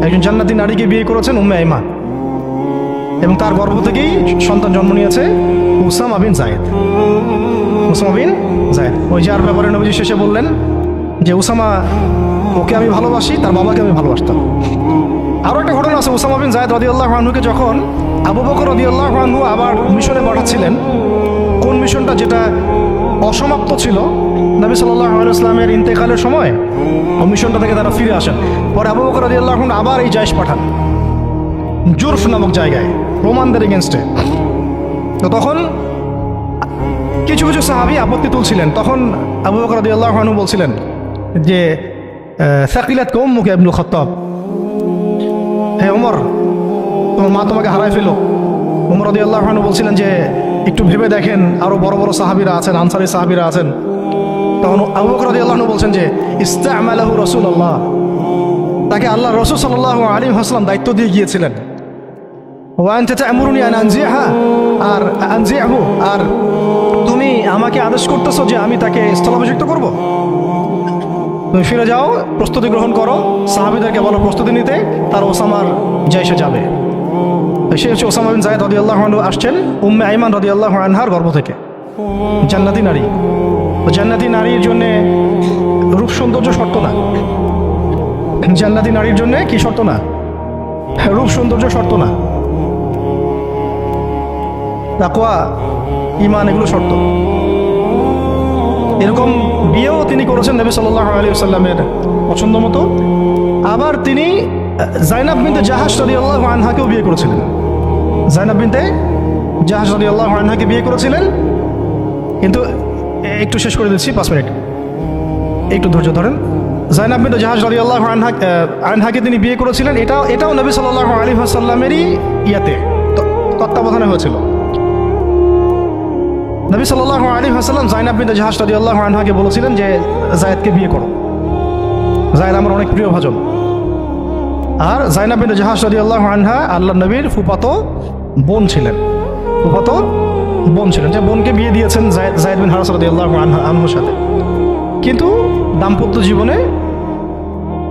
Speaker 1: একজন জান্নাতি নারীকে বিয়ে করেছেন, উম্মে আইমান, এবং তার গর্ভ থেকেই সন্তান জন্ম নিয়েছে উসামা বিন যায়েদ। ওই যার ব্যাপারে নবীজি শেষে বললেন যে উসামা, ওকে আমি ভালোবাসি, তার বাবাকে আমি ভালোবাসতাম। আরও একটা ঘটনা আছে, উসামা বিন যায়েদ রাদিয়াল্লাহু আনহুকে যখন আবু বকর রাদিয়াল্লাহু আনহু আবার মিশনে পাঠাচ্ছিলেন, কোন মিশনটা যেটা অসমাপ্ত ছিল, নবী সাল্লাল্লাহু আলাইহি ওয়াসাল্লামের ইন্তেকালের সময় ওই মিশনটা থেকে তারা ফিরে আসেন। পরে আবু বকর রাদিয়াল্লাহু আনহু আবার এই জায়েশ পাঠান জুরফ নামক জায়গায় রোমানদের এগেনস্টে। তো তখন কিছু কিছু সাহাবী আপত্তি তুলছিলেন। তখন আবু বকর রাদিয়াল্লাহু আনহু বলছিলেন যে সাকিলাত উম্মুকা ইবনুল খাত্তাব, হে ওমর তোমার মা তোমাকে হারায় ফেলো। ওমর রাদিয়াল্লাহু আনহু বলছিলেন যে একটু ভেবে দেখেন, আরো বড় বড় সাহাবীরা আছেন, আনসারী সাহাবীরা আছেন। তখন আবু বকর রাদিয়াল্লাহু আনহু বলছেন যে ইস্তামালাহু রাসূলুল্লাহ, তাকে আল্লাহ রাসূল সাল্লাল্লাহু আলাইহি ওয়াসাল্লাম দায়িত্ব দিয়ে গিয়েছিলেন। ওয়া আনতা তা'মুরুনি আন আনজিহা, আর আনজিহু, আর তুমি আমাকে আদেশ করতেছো যে আমি তাকে স্থলাভিষিক্ত করব। তুমি ফিরে যাও, প্রস্তুতি গ্রহণ করো, সাহাবীদেরকে বলো প্রস্তুতি নিতে, তার ওসামার জায়েশে যাবে। সে হচ্ছে ওসামা বিন যায়েদ রাদিয়াল্লাহু আনহু, আসছেন উম্মে আইমান রাদিয়াল্লাহু আনহার গর্ভ থেকে। জান্নাতি নারী। তো জান্নাতি নারীর জন্য রূপ সৌন্দর্য শর্ত না। জান্নাতি নারীর জন্য কি শর্ত না? রূপ সৌন্দর্য শর্ত না, তাকওয়া, ঈমান এগুলো শর্ত। এরকম বিয়েও তিনি করেছেন নবী সাল্লাল্লাহু আলাইহি ওয়াসাল্লামের পছন্দ মতো। আবার তিনি জাইনাব বিনতে জাহাশ রাদিয়াল্লাহু আনহাকেও বিয়ে করেছিলেন। জাইনাব বিনতে জাহাশ রাদিয়াল্লাহু আনহাকে বিয়ে করেছিলেন। কিন্তু একটু শেষ করে দিচ্ছি, 5 মিনিট, একটু ধৈর্য ধরেন। জাইনাব বিনতে জাহাশ রাদিয়াল্লাহু আনহাকে তিনি বিয়ে করেছিলেন। এটাও নবী সাল্লাল্লাহু আলাইহি ওয়াসাল্লামেরই তত্ত্বাবধানে হয়েছিল। নবী সাল্লাল্লাহু আলাইহি ওয়াসাল্লাম জাইনাব বিনতে জাহাশ রাদিয়াল্লাহু আনহাকে বলেছিলেন যে যায়েদকে বিয়ে করো, যায়েদ আমার অনেক প্রিয় ভাজন। আর জাইনাব বিনতে জাহাশ রাদিয়াল্লাহু আনহা আল্লাহর নবীর ফুফাতো বোন ছিলেন, যে বোনকে বিয়ে দিয়েছেন যায়েদ বিন হারেসা রাদিয়াল্লাহু আনহুর সাথে। কিন্তু দাম্পত্য জীবনে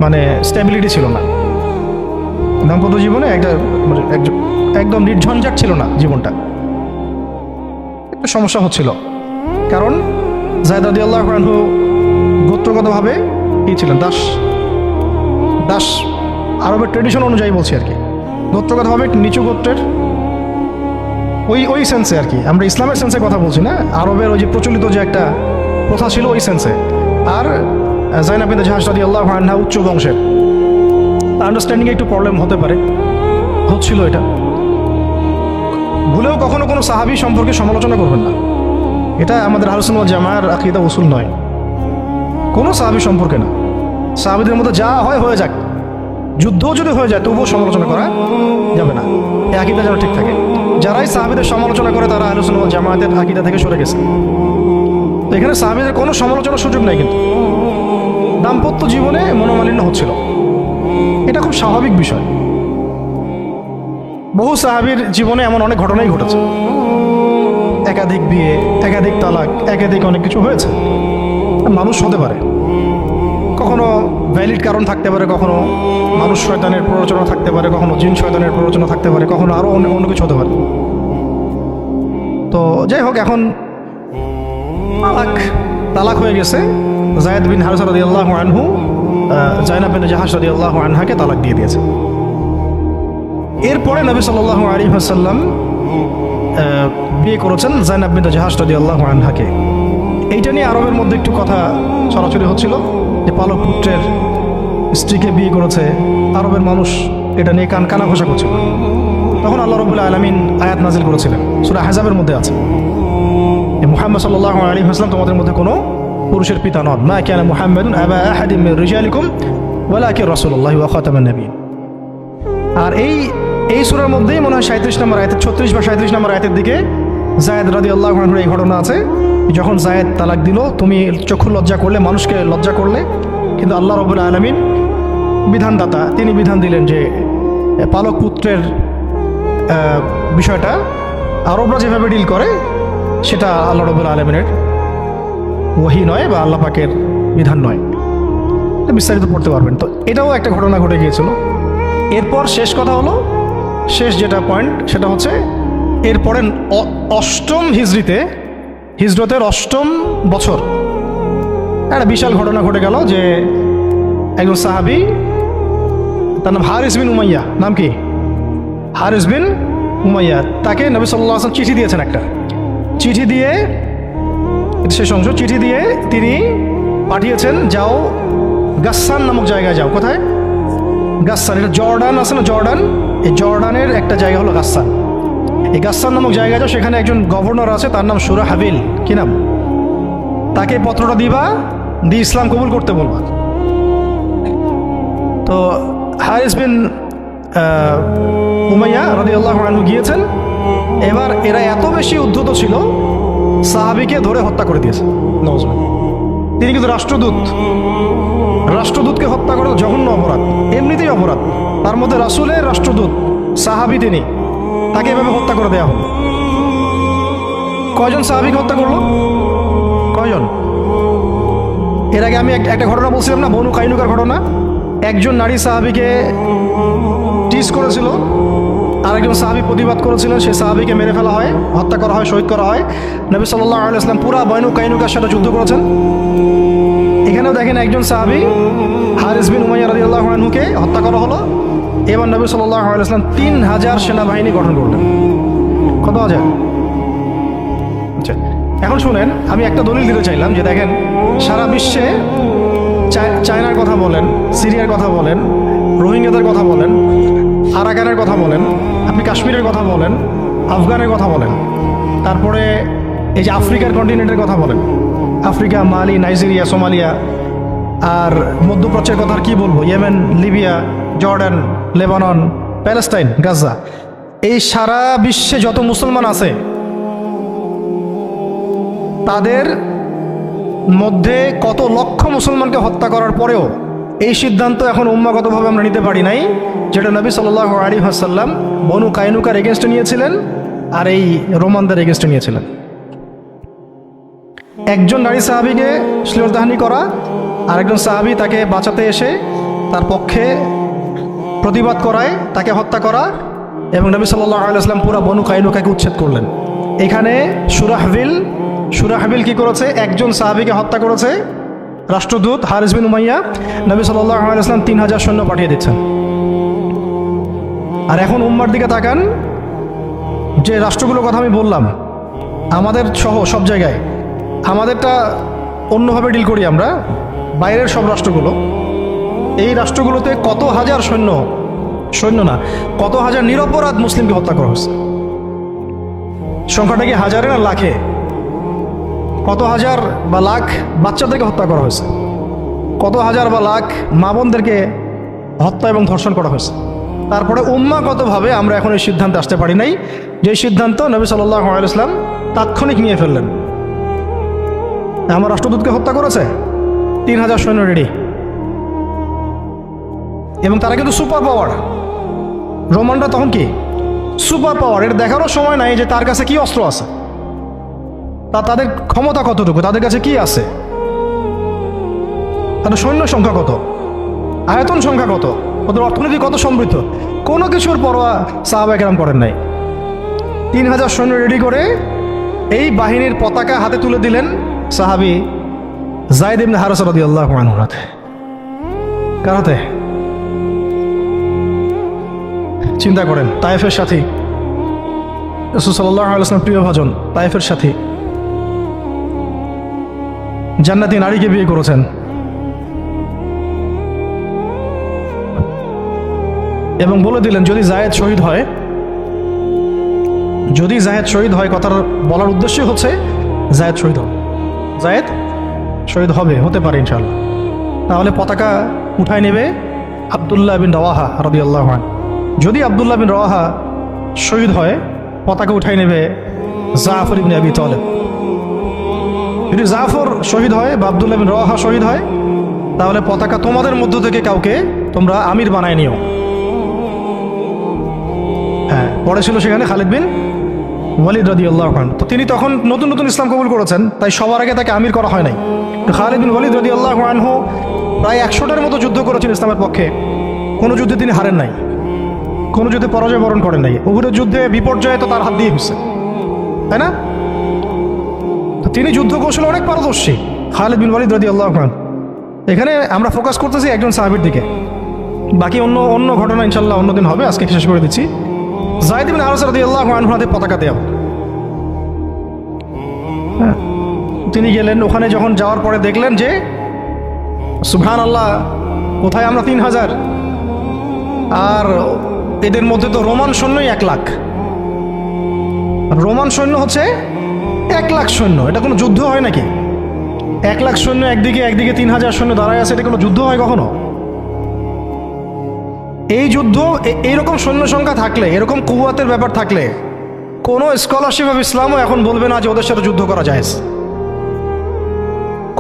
Speaker 1: মানে স্টেবিলিটি ছিল না, দাম্পত্য জীবনে একদম নির্ঝঞ্ঝাট ছিল না জীবনটা, একটু সমস্যা হচ্ছিল। কারণ যায়েদ রাদিয়াল্লাহু আনহু গোত্রগতভাবে কি ছিলেন? দাস। আরবের ট্রেডিশন অনুযায়ী বলছি আর কি, গোত্রগতভাবে নিচু গোত্রের ওই সেন্সে আর কি, আমরা ইসলামের সেন্সে কথা বলছি না, আরবের ওই যে প্রচলিত যে একটা প্রথা ছিল ওই সেন্সে। আর জাইনাব বিনতে জাহাশ রাদিয়াল্লাহু আনহা উচ্চ বংশের, আন্ডারস্ট্যান্ডিংয়ে একটু প্রবলেম হতে পারে, হচ্ছিল এটা। ভুলেও কখনো কোনো সাহাবী সম্পর্কে সমালোচনা করবেন না, এটা আমাদের আহলে সুন্নাত ওয়াল জামাআর আকীদা উসুল নয়। কোনো সাহাবী সম্পর্কে না, সাহাবীদের মধ্যে যা হয় হয়ে যাক, যুদ্ধও যদি হয়ে যায় তবুও সমালোচনা করা যাবে না, এই আকীদা যেন ঠিক থাকে। যারাই সাহাবীদের সমালোচনা করে তারা আহলে সুন্নাত ওয়াল জামাআতের আকীদা থেকে সরে গেছে। তো এখানে সাহাবীদের কোনো সমালোচনার সুযোগ নাই, কিন্তু দাম্পত্য জীবনে মনোমালিন্য হচ্ছিল, এটা খুব স্বাভাবিক বিষয়। বহু সাহাবীর জীবনে এমন অনেক ঘটনাই ঘটেছে, একাধিক বিয়ে, একাধিক তালাক, একাধিক অনেক কিছু হয়েছে। মানুষ হতে পারে, কখনো ভ্যালিড কারণ থাকতে পারে, কখনো মানুষ শয়তানের প্ররোচনা থাকতে পারে, কখনো জিন শয়তানের প্ররোচনা থাকতে পারে, কখনো আরও অন্য কিছু হতে পারে। তো যাই হোক, এখন তালাক হয়ে গেছে। যায়েদ বিন হারেসা রাদিয়াল্লাহু আনহু জাইনাব বিনতে জাহাশ রাদিয়াল্লাহু আনহাকে তালাক দিয়ে দিয়েছে। এরপরে নবী সাল্লাল্লাহু আলাইহি ওয়াসাল্লাম বিয়ে করেছেন জাইনাব বিনতে জাহাশ রাদিয়াল্লাহু আনহাকে। এইটা নিয়ে আরবের মধ্যে একটু কথা ছড়াছড়ি হচ্ছিল যে পালক পুত্রের স্ত্রীকে বিয়ে করেছে। আরবের মানুষ এটা নিয়ে কানা ঘোষা করছিল। তখন আল্লাহ রাব্বুল আলামিন আয়াত নাজিল করেছিলেন, সূরা আহজাবের মধ্যে আছে, মুহাম্মদ সাল্লাল্লাহু আলাইহি ওয়াসাল্লাম তোমাদের মধ্যে কোনো পুরুষের পিতা নন। মা কানা মুহাম্মাদুন আবা আহাদিন মির রিজালিকুম ওয়ালাকিন রাসূলুল্লাহি ওয়া খাতামান নাবিয়্যিন। আর এই সূরার মধ্যেই মনে হয় 37 নম্বর আয়াতে, 36 বা 37 নম্বর আয়াতের দিকে যায়েদ রাদিয়াল্লাহু আনহুর এই ঘটনা আছে। যখন যায়েদ তালাক দিল, তুমি চক্ষু লজ্জা করলে, মানুষকে লজ্জা করলে, কিন্তু আল্লাহ রাব্বুল আলামিন বিধানদাতা, তিনি বিধান দিলেন যে পালক পুত্রের বিষয়টা আরবরা যেভাবে ডিল করে সেটা আল্লাহ রাব্বুল আলামিনের ওহী নয় বা আল্লাহ পাকের বিধান নয়। বিস্তারিত পড়তে পারবেন। তো এটাও একটা ঘটনা ঘটে গিয়েছিল। এরপর শেষ কথা হলো, শেষ যেটা পয়েন্ট সেটা হচ্ছে এরপরে 8ম হিজরতের 8ম বছর একটা বিশাল ঘটনা ঘটে গেল যে একজন সাহাবী, তার নাম হারিস বিন উমাইয়া। নাম কি? হারিস বিন উমাইয়া। তাকে নবী সাল্লাল্লাহু আলাইহি ওয়াসাল্লাম চিঠি দিয়েছেন, একটা চিঠি দিয়ে, শেষ অংশ, চিঠি দিয়ে তিনি পাঠিয়েছেন, যাও গাসসান নামক জায়গায় যাও। কোথায়? গাসসান। এটা জর্ডান আছে না, জর্ডান, এই জর্ডানের একটা জায়গা হলো গাসসান। এই গাসসান নামক জায়গায় যাও, সেখানে একজন গভর্নর আছে, তার নাম সুরাহাবিল। কি নাম? তাকে পত্রটা দিবা, দিয়ে ইসলাম কবুল করতে বলবা। তো হারিস বিন উমাইয়া রাদিয়াল্লাহু আনহু গিয়েছেন। এবার এরা এত বেশি উদ্ধত ছিল, সাহাবীকে ধরে হত্যা করে দিয়েছে। তিনি কিন্তু রাষ্ট্রদূতকে হত্যা করে জঘন্য অপরাধ, এমনিতেই অপরাধ, তার মধ্যে রাসূলের রাষ্ট্রদূত সাহাবী, তিনি, তাকে এভাবে হত্যা করে দেওয়া হলো। কয়জন সাহাবীকে হত্যা করলো? কয়জন? এর আগে আমি একটা ঘটনা বলছিলাম না, বনু কাইনুকার ঘটনা। একজন নারী সাহাবীকে টিজ করেছিল, আরেকজন সাহাবী প্রতিবাদ করেছিলেন, সেই সাহাবীকে মেরে ফেলা হয়, হত্যা করা হয়, শহীদ করা হয়। নবী সাল্লাল্লাহু আলাইহি ওয়াসাল্লাম পুরা বনু কাইনুকার সাথে যুদ্ধ করেছেন। এখানেও দেখেন একজন সাহাবী হারিস বিন উমাইয়া রাদিয়াল্লাহু আনহুকে হত্যা করা হলো। এবার নবী সাল্লাল্লাহু আলাইহি ওয়াসাল্লাম 3000 সেনাবাহিনী গঠন করলেন। কত হাজার? আচ্ছা, এখন শুনেন, আমি একটা দলিল দিতে চাইলাম যে দেখেন, সারা বিশ্বে চায়নার কথা বলেন, সিরিয়ার কথা বলেন, রোহিঙ্গাদের কথা বলেন, আরাকানের কথা বলেন, আপনি কাশ্মীরের কথা বলেন, আফগানের কথা বলেন, তারপরে এই যে আফ্রিকার কন্টিনেন্টের কথা বলেন, আফ্রিকা, মালি, নাইজেরিয়া, সোমালিয়া, আর মধ্যপ্রাচ্যের কথা আর কি বলবো, Yemen, Libya, Jordan, Lebanon, Palestine, Gaza, এই সারা বিশ্বে যত মুসলমান আছে তাদের মধ্যে কত লক্ষ মুসলমানকে হত্যা করার পরেও এই সিদ্ধান্ত এখন উম্মাগতভাবে আমরা নিতে পারি নাই, যেটা নবী সাল্লাল্লাহু আলাইহি ওয়াসাল্লাম বনু কাইনুকার এগেনস্টে নিয়েছিলেন আর এই রোমানদের এগেনস্টে নিয়েছিলেন। একজন নারী সাহাবীকে শ্লীলতাহানি করা, আরেকজন সাহাবী তাকে বাঁচাতে এসে তার পক্ষে প্রতিবাদ করায় তাকে হত্যা করা, এবং নবী সাল্লাল্লাহু আলাইহি ওয়াসাল্লাম পুরো বনু কাইনুকাকে উচ্ছেদ করলেন। এখানে সুরাহবিল কি করেছে? একজন সাহাবীকে হত্যা করেছে, রাষ্ট্রদূত হারিস বিন উমাইয়া। নবী সাল্লাল্লাহু আলাইহি ওয়াসাল্লাম 3000 সৈন্য পাঠিয়ে দিচ্ছেন। আর এখন উম্মার দিকে তাকান, যে রাষ্ট্রগুলোর কথা আমি বললাম, আমাদের সহ সব জায়গায় আমাদেরটা অন্যভাবে ডিল করি আমরা, বাইরের সব রাষ্ট্রগুলো, এই রাষ্ট্রগুলোতে কত হাজার সৈন্য না, কত হাজার নিরপরাধ মুসলিমকে হত্যা করা হয়েছে। সংখ্যাটা কি হাজারে না লাখে? কত হাজার বা লাখ বাচ্চাদেরকে হত্যা করা হয়েছে, কত হাজার বা লাখ মা বোনদেরকে হত্যা এবং ধর্ষণ করা হয়েছে। তারপরে উম্মাগতভাবে আমরা এখন এই সিদ্ধান্তে আসতে পারি নাই, যে সিদ্ধান্ত নবী সাল্লাল্লাহু আলাইহি ওয়াসাল্লাম তাৎক্ষণিক নিয়ে ফেললেন। আমার রাষ্ট্রদূতকে হত্যা করেছে, 3000 সৈন্য রেডি, এবং তারা কিন্তু সুপার পাওয়ার। রোমানরা তখন কি সুপার পাওয়ার, এটা দেখানোর সময় নাই যে তার কাছে কি অস্ত্র আছে, তাদের ক্ষমতা কতটুকু, তাদের কাছে কি আছে, তাদের সৈন্য সংখ্যা কত, আয়তন সংখ্যা কত, ওদের অর্থনীতি কত সমৃদ্ধ, কোনো কিছুর পরোয়া সাহাবায়ে কেরাম করেন নাই। 3000 সৈন্য রেডি করে এই বাহিনীর পতাকা হাতে তুলে দিলেন সাহাবী যায়েদ ইবনে হারেসা রাদিয়াল্লাহু আনহুর হাতে। কার হাতে? চিন্তা করেন, তায়েফের সাথী, রাসূল সাল্লাল্লাহু আলাইহি ওয়াসাল্লাম প্রিয় ভাজন, তায়েফের সাথী, জান্নাতি নারীকে বিয়ে করেছেন, এবং বলে দিলেন যদি জায়েদ শহীদ হয়, কথার বলার উদ্দেশ্য হচ্ছে জায়েদ শহীদ হবে, হতে পারে ইনশাআল্লাহ, তাহলে পতাকা উঠায় নেবে আব্দুল্লাহ বিন রওয়াহা রাদিয়াল্লাহু আনহু। যদি আব্দুল্লাহ বিন রওয়াহা শহীদ হয়, পতাকা উঠাই নেবে জাফর ইবনে আবি তালেব। যদি জাফর শহীদ হয় বা আব্দুল্লাহ বিন রওয়াহা শহীদ হয়, তাহলে পতাকা তোমাদের মধ্য থেকে কাউকে তোমরা আমির বানায় নিও। হ্যাঁ, পরে ছিল সেখানে খালিদ বিন ওয়ালিদ রাদিয়াল্লাহু আনহু। তো তিনি তখন নতুন নতুন ইসলাম কবুল করেছেন, তাই সবার আগে তাকে আমির করা হয় নাই। খালিদ বিন ওয়ালিদ রাদিয়াল্লাহু আনহু প্রায় 100টার মতো যুদ্ধ করেছেন ইসলামের পক্ষে, কোনো যুদ্ধে তিনি হারেন নাই, কোনো যুদ্ধে পরাজয় বরণ করেন নাই। উহুদের যুদ্ধে বিপর্যয়ে তো তার হাত দিয়ে হয়েছে, তাই না? তো তিনি যুদ্ধ কৌশলে অনেক পারদর্শী খালিদ বিন ওয়ালিদ রাদিয়াল্লাহু আনহু। এখানে আমরা ফোকাস করতেছি একজন সাহাবীর দিকে, বাকি অন্য ঘটনা ইনশাল্লাহ অন্যদিন হবে, আজকে শেষ করে দিচ্ছি। যায়েদ ইবনে হারেসা রাদিয়াল্লাহু আনহুর হাতে পতাকা দেয়া। তিনি গেলেন ওখানে, যখন যাওয়ার পরে দেখলেন যে সুবহানাল্লাহ, কোথায় আমরা 3000, আর এদের মধ্যে তো রোমান সৈন্যই 1 লাখ। রোমান সৈন্য হচ্ছে 1 লাখ সৈন্য, এটা কোনো যুদ্ধ হয় নাকি? 1 লাখ সৈন্য একদিকে 3000 সৈন্য দাঁড়ায় আছে, এটা কোনো যুদ্ধ হয় কখনো? এই যুদ্ধ, এইরকম সৈন্য সংখ্যা থাকলে, এরকম কুওয়াতের ব্যাপার থাকলে, কোনো স্কলারশিপ অফ ইসলামও এখন বলবে না যে ওদের সাথে যুদ্ধ করা জায়েজ।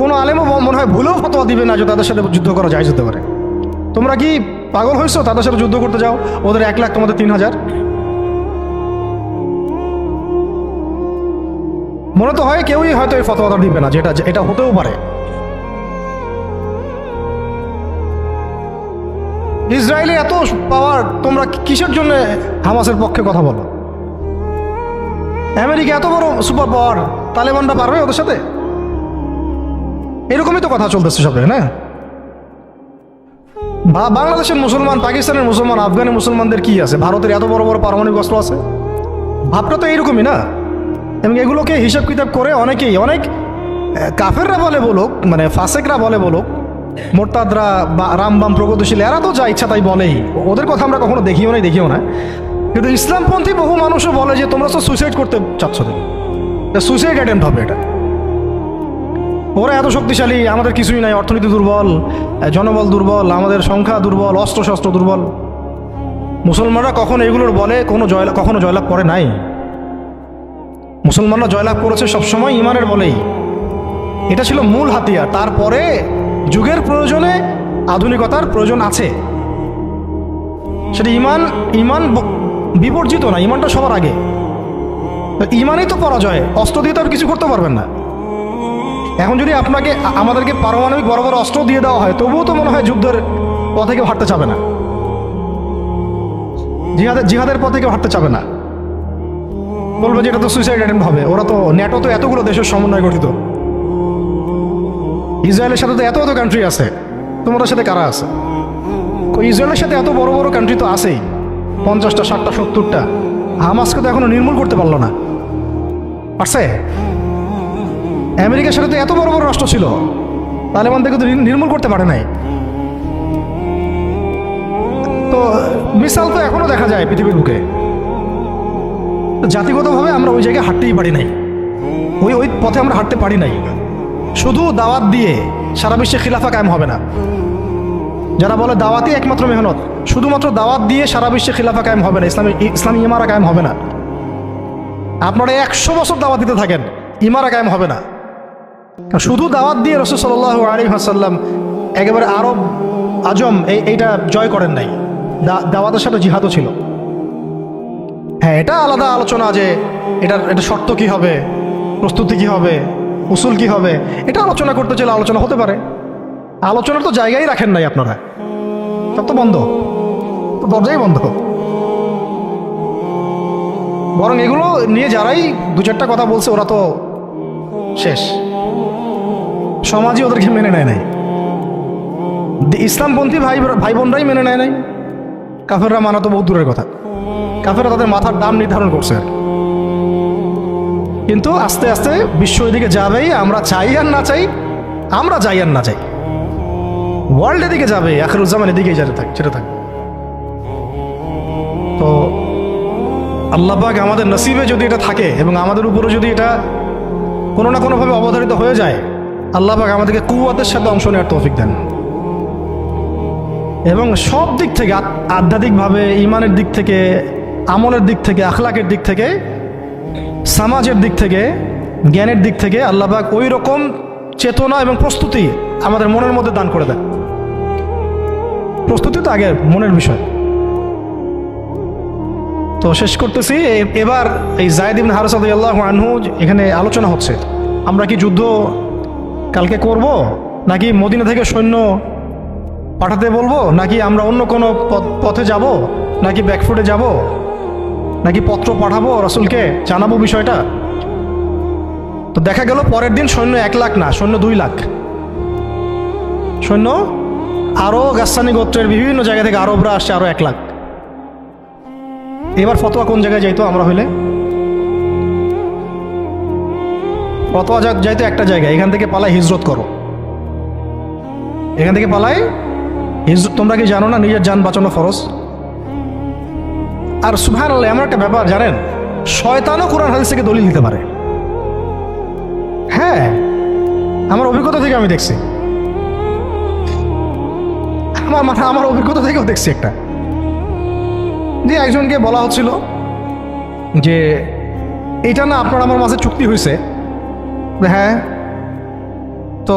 Speaker 1: কোনো আলেমও মনে হয় ভুলেও ফতোয়া দিবে না যে তাদের সাথে যুদ্ধ করা জায়েজ হতে পারে। তোমরা কি পাগল হয়েছো? তাদের সাথে যুদ্ধ করতে যাও, ওদের 1 লাখ, তোমাদের 3000। মনে তো হয় কেউই হয়তো এই ফতোয়াটা দিবে না, যেটা এটা হতেও পারে। ইসরায়েলে এত পাওয়ার, তোমরা কিসের জন্য হামাসের পক্ষে কথা বলো? আমেরিকা এত বড় সুপার পাওয়ার, তালেবানরা পারবে ওদের সাথে? এরকমই তো কথা চলতেছে সব জায়গায়, না? বাংলাদেশের মুসলমান, পাকিস্তানের মুসলমান, আফগানের মুসলমানদের কি আছে? ভারতের এত বড় বড় পারমাণবিক অস্ত্র আছে। ভাবটা তো এইরকমই না? এবং এগুলোকে হিসাব কিতাব করে অনেকেই, অনেক কাফেররা বলে বলুক, মানে ফাসেকরা বলে বলুক, মোরতাদরা বা রামবাম প্রগতিশীল, এরা তো যা ইচ্ছা তাই বলেই। ওদের কথা আমরা কখনো দেখিও না। কিন্তু ইসলামপন্থী বহু মানুষও বলে যে তোমরা তো সুইসাইড করতে চাচ্ছ, সুইসাইড অ্যাটেম্প্ট হবে এটা। ওরা এত শক্তিশালী, আমাদের কিছুই নাই, অর্থনীতি দুর্বল, জনবল দুর্বল, আমাদের সংখ্যা দুর্বল, অস্ত্রশস্ত্র দুর্বল। মুসলমানরা কখনো এগুলোর বলে কখনো জয়লাভ করে নাই। মুসলমানরা জয়লাভ করেছে সবসময় ইমানের বলেই। এটা ছিল মূল হাতিয়ার। তারপরে যুগের প্রয়োজনে আধুনিকতার প্রয়োজন আছে। সেটা ইমান বিবর্জিত না, ইমানটা সবার আগে। ইমানই তো পরাজয়, অস্ত্র দিয়ে তো আর কিছু করতে পারবেন না। এখন যদি আমাদেরকে পারমাণবিক বড় বড় অস্ত্র দিয়ে দেওয়া হয়, তবুও তো মনে হয় যুদ্ধের পথে কেউ হাঁটতে চাবে না, জিহাদের পথে কেউ হাঁটতে চাবে না। বলবে যে এটা তো সুইসাইড অ্যাটেম্প্ট হবে। ওরা তো ন্যাটো তো এতগুলো দেশের সমন্বয় গঠিত, ইসরায়েলের সাথে তো এত কান্ট্রি আছে, তোমাদের সাথে কারা আছে? ইসরায়েলের সাথে এত বড় বড় কান্ট্রি তো আছেই, 50টা 60টা 70টা। হামাসকে তো এখনো নির্মূল করতে পারলো না, পারছে? আমেরিকার সাথে তো এত বড় বড় রাষ্ট্র ছিল, তালেবান থেকে তো নির্মূল করতে পারে নাই। তো মিসাল তো এখনো দেখা যায় পৃথিবীর বুকে। জাতিগতভাবে আমরা ওই জায়গায় হাঁটতেই পারি নাই, ওই পথে আমরা হাঁটতে পারি নাই। শুধু দাওয়াত দিয়ে সারা বিশ্বে খিলাফা কায়েম হবে না। যারা বলে দাওয়াতই একমাত্র মেহনত, শুধুমাত্র দাওয়াত দিয়ে সারা বিশ্বে খিলাফা কায়েম হবে না, ইসলামী ইমারা কায়েম হবে না। আপনারা 100 বছর দাওয়াত দিতে থাকেন, ইমারা কায়েম হবে না। শুধু দাওয়াত দিয়ে রাসূল সাল্লাল্লাহু আলাইহি ওয়াসাল্লাম একেবারে আরব আজম এইটা জয় করেন নাই। দাওয়াতের সাথে জিহাদও ছিল। হ্যাঁ, এটা আলাদা আলোচনা যে এটা শর্ত কি হবে, প্রস্তুতি কি হবে, উসুল কি হবে, এটা আলোচনা করতে চাইলে আলোচনা হতে পারে। আলোচনার তো জায়গায় রাখেন নাই আপনারা, সব তো বন্ধ, তো দরজাই বন্ধ। বরং এগুলো নিয়ে যারাই 2-4টা কথা বলছে ওরা তো শেষ, সমাজই ওদেরকে মেনে নেয় নাই। ইসলামপন্থী ভাই বোনরাই মেনে নেয় নাই, কাফেররা মানা তো বহু দূরের কথা। কাফেররা তাদের মাথার দাম নির্ধারণ করছে। কিন্তু আস্তে আস্তে বিশ্ব এদিকে যাবেই, আমরা চাই আর না চাই, ওয়ার্ল্ড এদিকে যাবে, আখিরুজ্জামান এদিকেই যেতে থাকবে। তো আল্লাহ পাক আমাদের নসিবে যদি এটা থাকে এবং আমাদের উপরে যদি এটা কোনো না কোনোভাবে অবধারিত হয়ে যায়, আল্লাহ পাক আমাদেরকে কুওয়াতের সাথে অংশ নেওয়ার তৌফিক দেন। এবং সব দিক থেকে, আধ্যাত্মিকভাবে, ইমানের দিক থেকে, আমলের দিক থেকে, আখলাকের দিক থেকে, সমাজের দিক থেকে, জ্ঞানের দিক থেকে আল্লাহ পাক ওই রকম চেতনা এবং প্রস্তুতি আমাদের মনের মধ্যে দান করে দেন। প্রস্তুতি তো আগে মনের বিষয়। তো শেষ করতেছি, এবার এই যায়েদ ইবনে হারেসা রাদিয়াল্লাহু আনহু এখানে আলোচনা হচ্ছে, আমরা কি যুদ্ধ কালকে করব, নাকি মদিনা থেকে সৈন্য পাঠাতে বলবো, নাকি আমরা অন্য কোনো পথে যাব, নাকি ব্যাকফুটে যাব, নাকি পত্র পাঠাবো রাসূলকে জানাবো বিষয়টা। তো দেখা গেল পরের দিন সৈন্য 1 লাখ না, সৈন্য 2 লাখ সৈন্য। আরও গাসসানি গোত্রের বিভিন্ন জায়গা থেকে আরবরা আসছে, আরও 1 লাখ। এবার ফতোয়া কোন জায়গায় যাইতো? আমরা হইলে ফতোয়া যাইতো একটা জায়গায়, এখান থেকে পালাই হিজরত করো, এখান থেকে পালাই হিজরত। তোমরা কি জানো না নিজের জান বাঁচানো ফরজ? আর সুবহানাল্লাহ, এমন একটা ব্যাপার জানেন, শয়তানও কোরআন হাদিস থেকে দলিল দিতে পারে। হ্যাঁ, আমার অভিজ্ঞতা থেকে আমি দেখছি, আমার অভিজ্ঞতা থেকেও দেখছি একটা, যে একজনকে বলা হচ্ছিল যে এটা না আপনার আমার মাঝে চুক্তি হয়েছে। হ্যাঁ, তো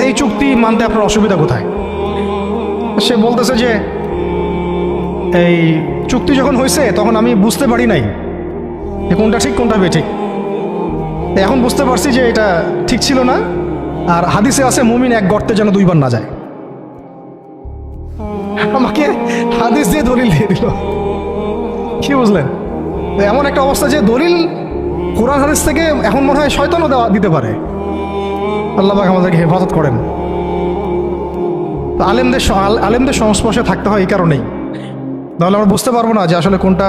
Speaker 1: এই চুক্তি মানতে আপনার অসুবিধা কোথায়? সে বলতেছে যে এই চুক্তি যখন হয়েছে তখন আমি বুঝতে পারি নাই কোনটা ঠিক কোনটা বেঠিক। এখন বুঝতে পারছি যে এটা ঠিক ছিল না। আর হাদিসে আছে মুমিন এক গর্তে যেন 2 বার না যায়। আমাকে হাদিস দিয়ে দলিল দিয়ে দিল। কি বুঝলেন? তো এমন একটা অবস্থা যে দলিল কোরআন হাদিস থেকে এখন মনে হয় শয়তানও দিতে পারে। আল্লাহ পাক আমাদেরকে হেফাজত করেন। তো আলেমদের সংস্পর্শে থাকতে হয় এই কারণেই, তাহলে আমরা বুঝতে পারবো না যে আসলে কোনটা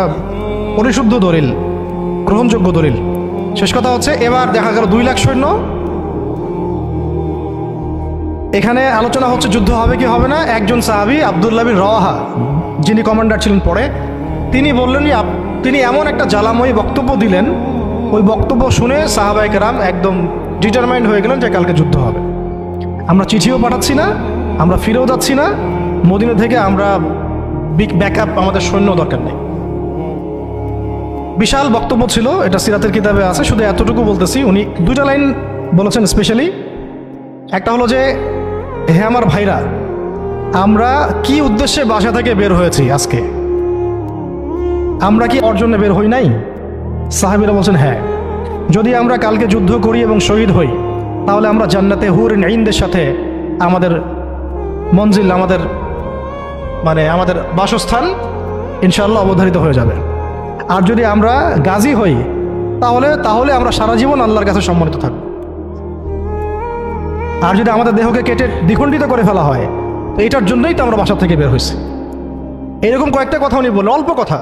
Speaker 1: পরিশুদ্ধ দলিল, গ্রহণযোগ্য দলিল। শেষ কথা হচ্ছে, এবার দেখা গেল 2 লাখ সৈন্য, এখানে আলোচনা হচ্ছে যুদ্ধ হবে কি হবে না। একজন সাহাবী আব্দুল্লাহ বিন রওয়াহা, যিনি কমান্ডার ছিলেন পরে, তিনি বললেন, তিনি এমন একটা জ্বালাময়ী বক্তব্য দিলেন, ওই বক্তব্য শুনে সাহাবায়ে কেরাম একদম ডিটারমাইন্ড হয়ে গেলেন যে কালকে যুদ্ধ হবে। আমরা চিঠিও পাঠাচ্ছি না, আমরা ফিরেও যাচ্ছি না, মদিনা থেকে আমরা ব্যাকআপ, আমাদের সৈন্য দরকার নেই। বিশাল বক্তব্য ছিল, এটা সিরাতের কিতাবে আছে। শুধু এতটুকু বলতেছি, উনি 2টা লাইন বলেছেন স্পেশালি। একটা হলো যে, হে আমার ভাইরা, আমরা কি উদ্দেশ্যে বাসা থেকে বের হয়েছি আজকে? আমরা কি অর্জনে বের হই নাই? সাহাবীরা বলছেন হ্যাঁ। যদি আমরা কালকে যুদ্ধ করি এবং শহীদ হই, তাহলে আমরা জান্নাতে হুরিন আইনদের সাথে আমাদের মঞ্জিল, আমাদের বাসস্থান ইনশাআল্লাহ অবধারিত হয়ে যাবে। আর যদি আমরা গাজী হই, তাহলে আমরা সারা জীবন আল্লাহর কাছে সম্মানিত থাকব। আর যদি আমাদের দেহকে কেটে দ্বিখণ্ডিত করে ফেলা হয়, তো এটার জন্যই তো আমরা বাসা থেকে বের হয়েছি। এরকম কয়েকটা কথা উনি বললেন, অল্প কথা।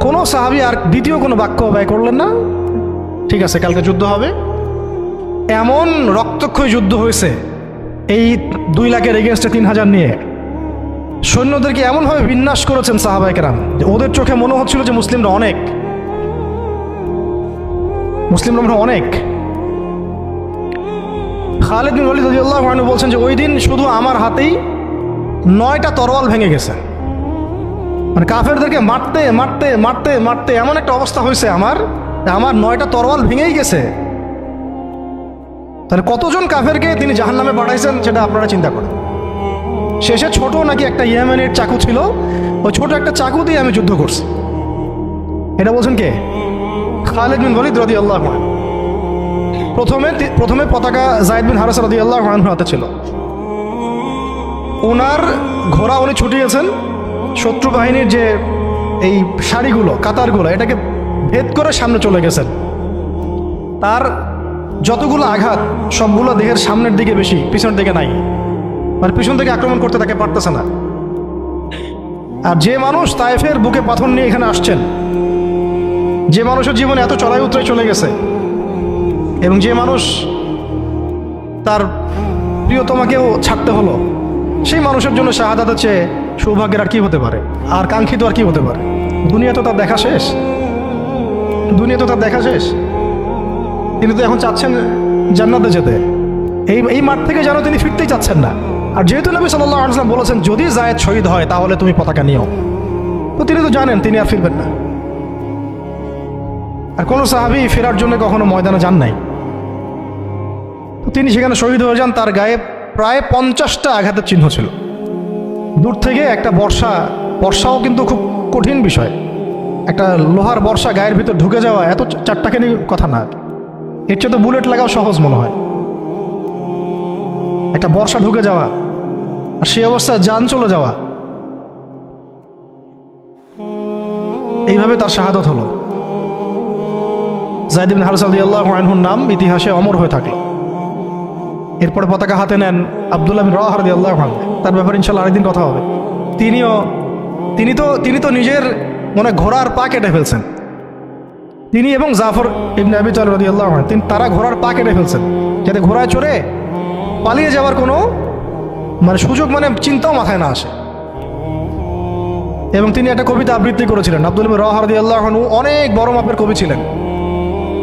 Speaker 1: কোনো সাহাবী আর দ্বিতীয় কোনো বাক্য ব্যয় করলেন না। ঠিক আছে, কালকে যুদ্ধ হবে। এমন রক্তক্ষয়ী যুদ্ধ হয়েছে এই 2 লাখের এগেনস্টে 3000 নিয়ে। সৈন্যদেরকে এমনভাবে বিন্যাস করেছেন সাহাবায়ে কেরাম যে ওদের চোখে মনে হচ্ছিল যে মুসলিমরা অনেক। খালিদ বিন ওয়ালিদ রাদিয়াল্লাহু আনহু বলছেন যে ওই দিন শুধু আমার হাতেই 9টা তরোয়াল ভেঙে গেছে। মানে কাফেরদেরকে মারতে মারতে মারতে মারতে এমন একটা অবস্থা হয়েছে আমার 9টা তরোয়াল ভেঙেই গেছে। তাহলে কতজন কাফেরকে তিনি জাহান্নামে পাঠাইছেন সেটা আপনারা চিন্তা করেন। শেষে ছোট নাকি একটা ইয়েমেনের চাকু ছিল, ওই ছোট একটা চাকু দিয়ে আমি যুদ্ধ করছি। এটা বলছেন কে? খালিদ বিন ওয়ালিদ রাদিয়াল্লাহু আনহু। প্রথমে পতাকা যায়েদ বিন হারেসা রাদিয়াল্লাহু আনহুর হাতে ছিল। ওনার ঘোড়া উনি ছুটিয়েছেন, শত্রু বাহিনীর যে এই সারিগুলো, কাতারগুলো, এটাকে ভেদ করে সামনে চলে গেছেন। তার যতগুলো আঘাত সবগুলো দেহের সামনের দিকে বেশি, পিছনের দিকে নাই। মানে পিছন থেকে আক্রমণ করতে তাকে পারতেছে না। আর যে মানুষ তায়েফের বুকে পাথর নিয়ে এখানে আসছেন, যে মানুষের জীবনে এত চড়াই উতরাই চলে গেছে, এবং যে মানুষ তার প্রিয়তমাকেও ছাড়তে হলো, সেই মানুষের জন্য শাহাদাতের চেয়ে সৌভাগ্যের আর কি হতে পারে, আর কাঙ্ক্ষিত আর কি হতে পারে? দুনিয়া তো তার দেখা শেষ। তিনি তো এখন চাচ্ছেন জান্নাতে যেতে। এই মাঠ থেকে যেন তিনি ফিরতেই চাচ্ছেন না। আর যেহেতু নবী সাল্লাল্লাহু আলাইহি ওয়াসাল্লাম বলেছেন যদি যায়েদ শহীদ হয় তাহলে তুমি পতাকা নিও, তো তিনি তো জানেন তিনি আর ফিরবেন না। আর কোনো সাহাবী ফেরার জন্য কখনো ময়দানে যান নাই। তো তিনি সেখানে শহীদ হয়ে যান। তার গায়ে প্রায় 50টা আঘাতের চিহ্ন ছিল। দূর থেকে একটা বর্ষাও কিন্তু খুব কঠিন বিষয়। একটা লোহার বর্ষা গায়ের ভিতর ঢুকে যাওয়া এত চারটাখানি কথা না, এর চেয়ে তো বুলেট লাগাও সহজ মনে হয়। একটা বর্ষা ঢুকে যাওয়া আর সেই অবস্থায় জান চলে যাওয়া, এইভাবে তার শাহাদত হলো। যায়েদ বিন হারেসা রাদিয়াল্লাহু আনহুর নাম ইতিহাসে অমর হয়ে থাকলো। এরপরে পতাকা হাতে নেন আব্দুল্লাহ বিন রওয়াহা রাদিয়াল্লাহু আনহু। তার ব্যাপারে ইনশাআল্লাহ আরেকদিন কথা হবে। তিনি তো নিজের মনে ঘোড়ার পা কেটে ফেলছেন। তিনি এবং জাফর ইবনে আবি তালিব রাদিয়াল্লাহু আনহু, তারা ঘোড়ার পা কেটে ফেলছেন যাতে ঘোড়ায় চড়ে পালিয়ে যাওয়ার কোনো সুযোগ চিন্তাও মাথায় না আসে। এবং তিনি একটা কবিতা আবৃত্তি করেছিলেন। আব্দুল্লাহ বিন রওয়াহা রাদিয়াল্লাহু আনহু অনেক বড় মাপের কবি ছিলেন।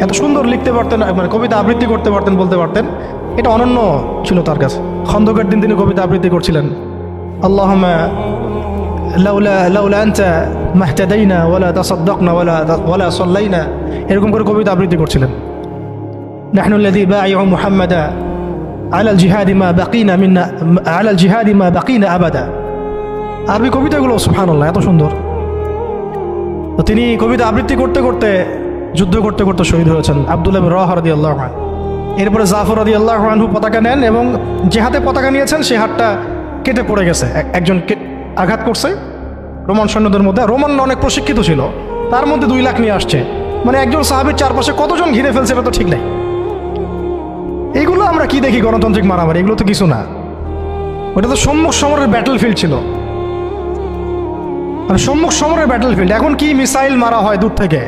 Speaker 1: এত সুন্দর লিখতে পারতেন, কবিতা আবৃত্তি করতে পারতেন, বলতে পারতেন। এটা অনন্য ছিল তার কাছে। খন্দকের দিন তিনি কবিতা আবৃত্তি করছিলেন। আল্লাহুম্মা লাউলা আনতা মাহতাদাইনা ওয়ালা তাসাদদাকনা ওয়ালা সাল্লাইনা, এরকম করে কবিতা আবৃত্তি করছিলেন। নাহনু আল্লাযী বায়উ মুহাম্মাদা আলাল জিহাদি মা বাকিনা মিন্না আলাল জিহাদি মা বাকিনা আবাদা। আরবি কবিতাগুলো সুবহানাল্লাহ এত সুন্দর। তো তিনি কবিতা আবৃত্তি করতে করতে, যুদ্ধ করতে করতে শহীদ হয়েছেন আব্দুল্লাহ বিন রওয়াহা রাদিয়াল্লাহু আনহু। এরপরে জাফর রাদিয়াল্লাহু আনহু পতাকা নেন এবং যে হাতে পতাকা নিয়েছেন সে হাতটা কেটে পড়ে গেছে, একজনকে আঘাত করছে রোমান সৈন্যদের মধ্যে। রোমান অনেক প্রশিক্ষিত ছিল, তার মধ্যে 2 লাখ নিয়ে আসছে, মানে একজন সাহাবীর চারপাশে কতজন ঘিরে ফেলছে এটা তো ঠিক নাই। এইগুলো আমরা কি দেখি গণতান্ত্রিক মারামারি, এগুলো তো কিছু না। ওটা তো সম্মুখ সমরের ব্যাটল ফিল্ড ছিল, মানে সম্মুখ সমরের ব্যাটল ফিল্ড। এখন কি মিসাইল মারা হয় দূর থেকে,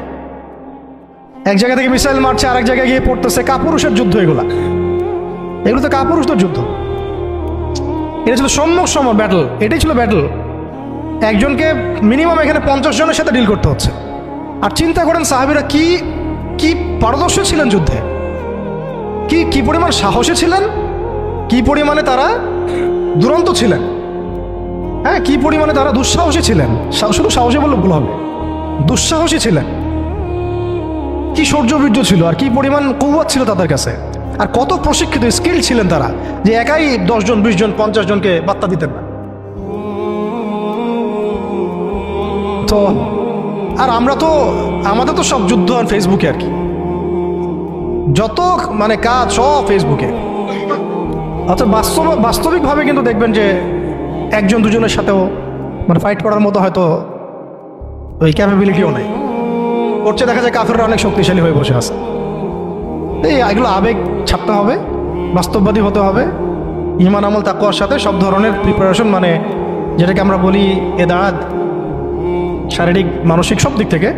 Speaker 1: এক জায়গা থেকে মিসাইল মারছে আরেক জায়গায় গিয়ে পড়তেছে। কাপুরুষের যুদ্ধ এগুলো তো কাপুরুষদের যুদ্ধ। এটা ছিল সম্মুখ সমর ব্যাটল, এটাই ছিল ব্যাটল। একজনকে মিনিমাম এখানে 50 জনের সাথে ডিল করতে হচ্ছে। আর চিন্তা করেন সাহাবীরা কি কি পারদর্শী ছিলেন যুদ্ধে, কি পরিমাণ সাহসী ছিলেন, কি পরিমাণে তারা দুরন্ত ছিলেন, হ্যাঁ, কি পরিমাণে তারা দুঃসাহসী ছিলেন। শুধু সাহসী বললে ভুল হবে, দুঃসাহসী ছিলেন। কি শৌর্যবীর্য ছিল, আর কি পরিমাণ কৌয়াত ছিল তাদের কাছে, আর কত প্রশিক্ষিত স্কিল ছিলেন তারা, যে একাই 10 জন 20 জন 50 জনকে বার্তা দিতেন না। তো আর আমাদের তো সব যুদ্ধ আর ফেসবুকে, আর কি যত মানে কাজ সব ফেসবুকে। অর্থাৎ বাস্তবিকভাবে কিন্তু দেখবেন যে 1 2 জনের সাথেও মানে ফাইট করার মতো হয়তো ওই ক্যাপাবিলিটিও নেই। করছে দেখা যায় কাফেররা অনেক শক্তিশালী হয়ে বসে আছে। এগুলো আবেগ ছাড়তে হবে, বাস্তববাদী হতে হবে, ঈমান আমল তাকওয়ার সাথে সব ধরনের প্রিপারেশন, মানে যেটাকে আমরা বলি এদাদ, শারীরিক মানসিক সব দিক থেকে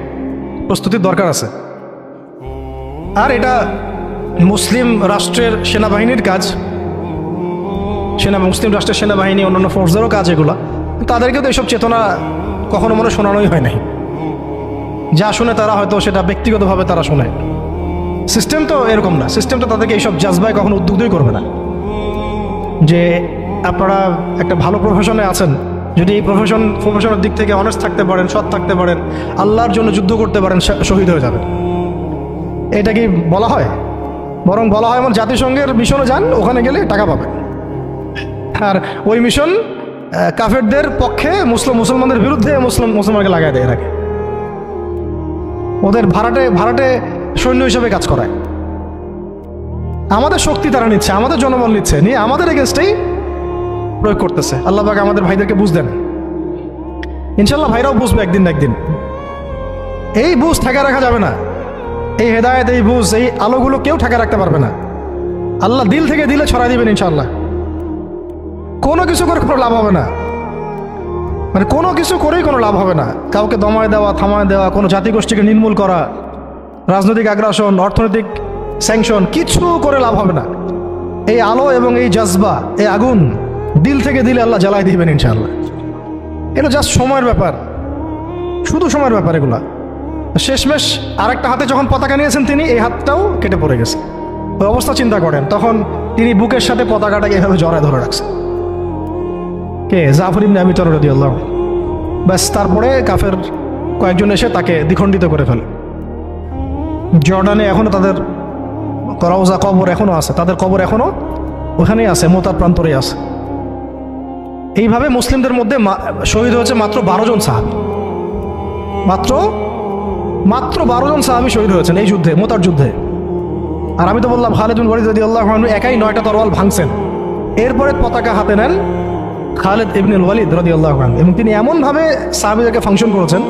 Speaker 1: প্রস্তুতির দরকার আছে। আর এটা মুসলিম রাষ্ট্রের সেনাবাহিনীর কাজ, মুসলিম রাষ্ট্রের সেনাবাহিনী অন্যান্য ফোর্সদেরও কাজ এগুলো। তাদেরকে তো এইসব চেতনা কখনো মনে শোনানোই হয় নাই। যা শুনে তারা হয়তো সেটা ব্যক্তিগতভাবে তারা শোনে। সিস্টেম তো এরকম না, সিস্টেমটা তাদেরকে এইসব জাজবায় কখনো উদ্বুদ্ধই করবে না। যে আপনারা একটা ভালো প্রফেশনে আছেন, যদি এই প্রফেশনের দিক থেকে অনেস্ট থাকতে পারেন, সৎ থাকতে পারেন, আল্লাহর জন্য যুদ্ধ করতে পারেন, শহীদ হয়ে যাবেন। এটা কি বলা হয়? বরং বলা হয় এমন জাতিসংঘের মিশনে যান, ওখানে গেলে টাকা পাবেন। আর ওই মিশন কাফেরদের পক্ষে, মুসলমানদের বিরুদ্ধে মুসলমানকে লাগাই দেয়, এরাকে ওদের ভাড়াটে সৈন্য হিসেবে কাজ করায়। আমাদের শক্তি তারা নিচ্ছে, আমাদের জনবল নিচ্ছে, নিয়ে আমাদের এগেনস্টেই প্রয়োগ করতেছে। আল্লাহ পাক আমাদের ভাইদেরকে বুঝ দেন, ইনশাল্লাহ ভাইরাও বুঝবে একদিন না একদিন। এই বুঝ ঠেকা রাখা যাবে না, এই হেদায়েত, এই বুঝ, এই আলোগুলো কেউ ঠেকা রাখতে পারবে না। আল্লাহ দিল থেকে দিলে ছড়াই দিবেন ইনশাল্লাহ। কোনো কিছু করে কোনো লাভ হবে না, মানে কোনো কিছু করেই কোনো লাভ হবে না। কাউকে দমায় দেওয়া, থামায় দেওয়া, কোনো জাতিগোষ্ঠীকে নির্মূল করা, রাজনৈতিক আগ্রাসন, অর্থনৈতিক স্যাংশন, কিছু করে লাভ হবে না। এই আলো এবং এই জজবা, এই আগুন দিল থেকে দিলে আল্লাহ জ্বালাই দিবেন ইনশাআল্লাহ। এটা জাস্ট সময়ের ব্যাপার, শুধু সময়ের ব্যাপার এগুলা। শেষমেশ আরেকটা হাতে যখন পতাকা নিয়েছেন তিনি, এই হাতটাও কেটে পড়ে গেছে। ওই অবস্থা চিন্তা করেন, তখন তিনি বুকের সাথে পতাকাটাকে এভাবে জড়ায় ধরে রাখছেন। কে? জাফর ইবনে আবি তালহা রাদিয়াল্লাহু আনহু। ব্যাস, তারপরে কাফের কয়েকজন এসে তাকে দ্বিখণ্ডিত করে ফেলে। জর্ডানে এখনো তাদের রওজা কবর এখনো আছে, তাদের কবর এখনো ওখানেই আছে, মোতার প্রান্তরেই আছে। এইভাবে মুসলিমদের মধ্যে শহীদ হয়েছে মাত্র 12 জন সাহাবী। মাত্র 12 জন সাহাবী শহীদ হয়েছেন এই যুদ্ধে, মোতার যুদ্ধে। আর আমি তো বললাম খালিদ বিন ওয়ালিদ রাদিয়াল্লাহু আনহু একাই 9টা তরোয়াল ভাঙছেন। এরপরে পতাকা হাতে নেন খালিদ ইবনুল ওয়ালিদ রাদিয়াল্লাহু আনহু, এবং তিনি এমনভাবে সাহাবীদেরকে ফাংশন করেছেন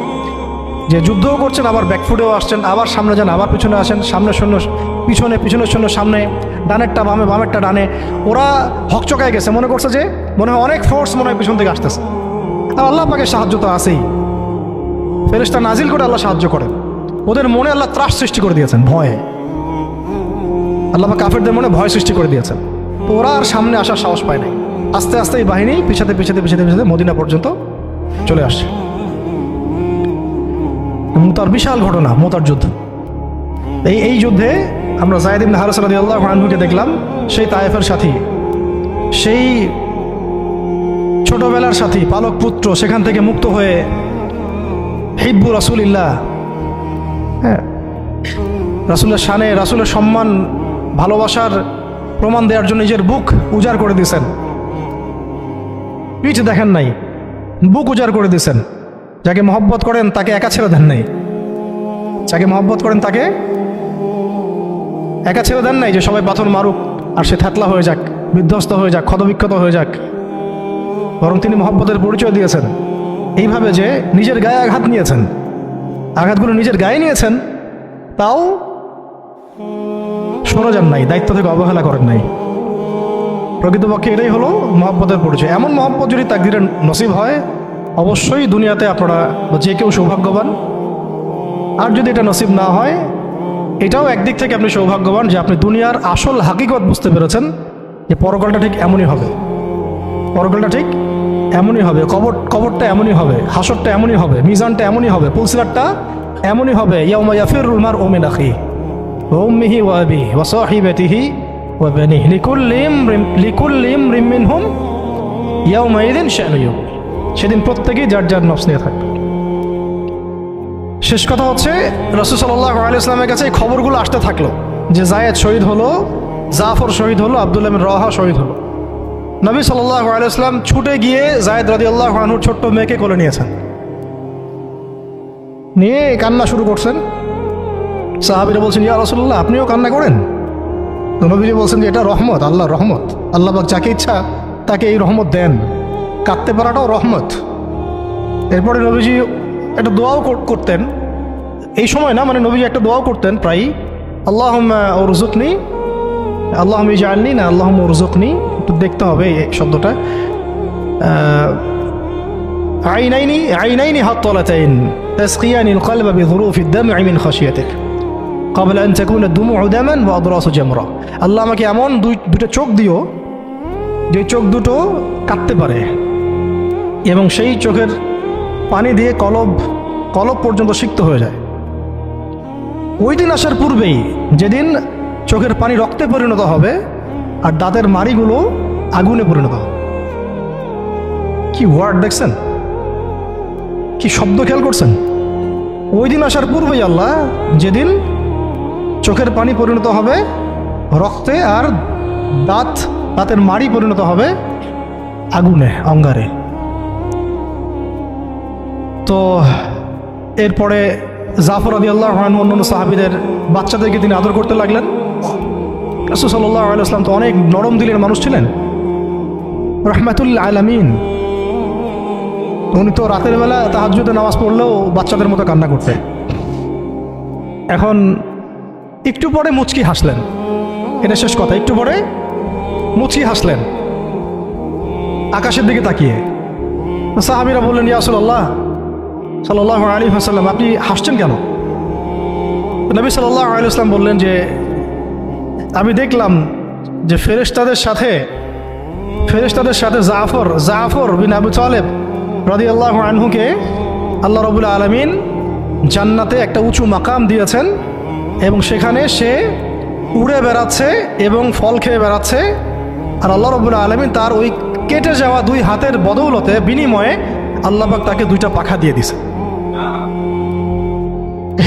Speaker 1: যে যুদ্ধও করছেন, আবার ব্যাকফুটেও আসছেন, আবার সামনে যান, আবার পিছনে আসেন, সামনে সৈন্য পিছনে, পিছনের সৈন্য সামনে, ডানেরটা বামে, বামেরটা ডানে। ওরা হকচকায় গেছে, মনে করছে যে মনে হয় অনেক ফোর্স মনে হয় পিছন থেকে আসতেছে। আর আল্লাহ পাকের সাহায্য তো আছেই, ফেরেশতা নাজিল করে আল্লাহ সাহায্য করেন। ওদের মনে আল্লাহ ত্রাস সৃষ্টি করে দিয়েছেন, ভয়ে। আল্লাহ পাক কাফেরদের মনে ভয় সৃষ্টি করে দিয়েছেন। তো ওরা আর সামনে আসার সাহস পায় নাই। আস্তে আস্তে এই বাহিনী পিছাতে মদিনা পর্যন্ত চলে আসছে। তার বিশাল ঘটনা মোতার যুদ্ধ। এই যুদ্ধে আমরা যায়েদ ইবনে হারেসা রাদিয়াল্লাহু আনহুকে দেখলাম, সেই তায়েফের সাথী, সেই ছোটবেলার সাথী, পালক পুত্র, সেখান থেকে মুক্ত হয়ে হিব্বু রাসূলিল্লাহ, হ্যাঁ, রাসূলের শানে, রাসূলের সম্মান, ভালোবাসার প্রমাণ দেওয়ার জন্য নিজের বুক উজাড় করে দিয়েছেন। পিঠ দেখেন নাই, বুক উজাড় করে দিয়েছেন। যাকে মহব্বত করেন তাকে একা ছেড়ে দেন নাই, যাকে মহব্বত করেন তাকে একা ছেড়ে দেন নাই যে সবাই পাথর মারুক আর সে থ্যাতলা হয়ে যাক, বিধ্বস্ত হয়ে যাক, ক্ষতবিক্ষত হয়ে যাক। বরং তিনি মহব্বতের পরিচয় দিয়েছেন এইভাবে যে নিজের গায়ে আঘাত নিয়েছেন, আঘাতগুলো নিজের গায়ে নিয়েছেন, তাও সরে যান নাই, দায়িত্ব থেকে অবহেলা করেন নাই। প্রকৃতপক্ষে এটাই হলো মহব্বতের পরিচয়। এমন মহব্বত যদি তাকদীরে নসিব হয়, অবশ্যই দুনিয়াতে আপনারা যে কেউ সৌভাগ্যবান। আর যদি এটা নসিব না হয়, এটাও একদিক থেকে আপনি সৌভাগ্যবান যে আপনি দুনিয়ার আসল হাকিকত বুঝতে পেরেছেন যে পরকালটা ঠিক এমনই হবে, পরকালটা ঠিক এমনই হবে, কবরটা এমনই হবে, হাসরটা এমনই হবে, মিজানটা এমনই হবে, পুলসিরাতটা এমনই হবে। ইয়াউমা ইয়াফিরুল মারউ মিন আখিহি ওয়া উম্মিহি ওয়া আবিহি ওয়া সাহিবাতিহি ওয়া বানিহি লিকুল্লি ইমরিন মিনহুম ইয়াউমাইযিন শা'নুন ইউগনি। সেদিন প্রত্যেকেই যার যার নফস নিয়ে থাকবে। শেষ কথা হচ্ছে, রাসূল সাল্লাল্লাহু আলাইহি ওয়াসাল্লামের কাছে এই খবরগুলো আসতে থাকলো যে যায়েদ শহীদ হলো, জাফর শহীদ হলো, আব্দুল্লাহ বিন রাওয়াহা শহীদ হলো। নবী সাল্লাল্লাহু আলাইহি ওয়াসাল্লাম ছুটে গিয়ে যায়েদ রাদিয়াল্লাহু আনহুর ছোট্ট মেয়েকে কোলে নিয়েছেন, নিয়ে কান্না শুরু করছেন। সাহাবীরা বলছেন, ইয়া রাসূলুল্লাহ, আপনিও কান্না করেন? তো নবীজি বলছেন যে এটা রহমত, আল্লাহর রহমত। আল্লাহ পাক যাকে ইচ্ছা তাকে এই রহমত দেন, কাঁদতে পারাটাও রহমত। এরপরে নবীজি একটা দোয়াও করতেন এই সময় না, মানে নবীজি একটা দোয়াও করতেন প্রায়ই, আল্লাহুম্মা উরযুকনি, আল্লাহুম্মা ইজআলনি না আল্লাহুম্মা উরযুকনি, একটু দেখতে হবে এই শব্দটা। আইনাইনি হাত্তালাতাইন তাসকিয়ানিল কলবা বিযুরুফিদ দাম'i মিন খাশিয়াতিক ক্বাবলা আন তাকুনা দুমু'ু দামান ওয়া আদরাসু জামরা। আল্লাহ আমাকে এমন দুটো চোখ দিও যে চোখ দুটো কাঁদতে পারে এবং সেই চোখের পানি দিয়ে কলব পর্যন্ত সিক্ত হয়ে যায়। ওই দিন আসার পূর্বেই, যেদিন চোখের পানি রক্তে পরিণত হবে আর দাঁতের মাড়িগুলো আগুনে পরিণত হবে। কি ওয়ার্ড দেখছেন, কি শব্দ খেয়াল করছেন? ওই দিন আসার পূর্বেই আল্লাহ, যেদিন চোখের পানি পরিণত হবে রক্তে আর দাঁতের মাড়ি পরিণত হবে আগুনে, অঙ্গারে। তো এরপরে জাফর রাদিয়াল্লাহু আনহু অন্যান্য সাহাবীদের বাচ্চাদেরকে তিনি আদর করতে লাগলেন। রাসূল সাল্লাল্লাহু আলাইহি ওয়াসাল্লাম তো অনেক নরম দিলের মানুষ ছিলেন, রাহমাতুল আলামিন। উনি তো রাতের বেলা তাহাজ্জুদে নামাজ পড়লেও বাচ্চাদের মতো কান্না করতেন। এখন একটু পরে মুচকি হাসলেন, এটা শেষ কথা। একটু পরে মুচকি হাসলেন আকাশের দিকে তাকিয়ে। সাহাবীরা বললেন, ইয়া রাসূলুল্লাহ সাল্লাল্লাহু আলাইহি ওয়াসাল্লাম, আপনি হাসছেন কেন? নবী সাল্লাল্লাহু আলাইহি ওয়াসাল্লাম বললেন যে আমি দেখলাম যে ফেরেশতাদের সাথে জাফর বিন আবু তালেব রাদিয়াল্লাহু আনহুকে আল্লাহ রাব্বুল আলামিন জান্নাতে একটা উঁচু মাকাম দিয়েছেন এবং সেখানে সে উড়ে বেড়াচ্ছে এবং ফল খেয়ে বেড়াচ্ছে। আর আল্লাহ রাব্বুল আলামিন তার ওই কেটে যাওয়া দুই হাতের বদৌলতে, বিনিময়ে আল্লাহ পাক তাকে দুইটা পাখা দিয়ে দিছে।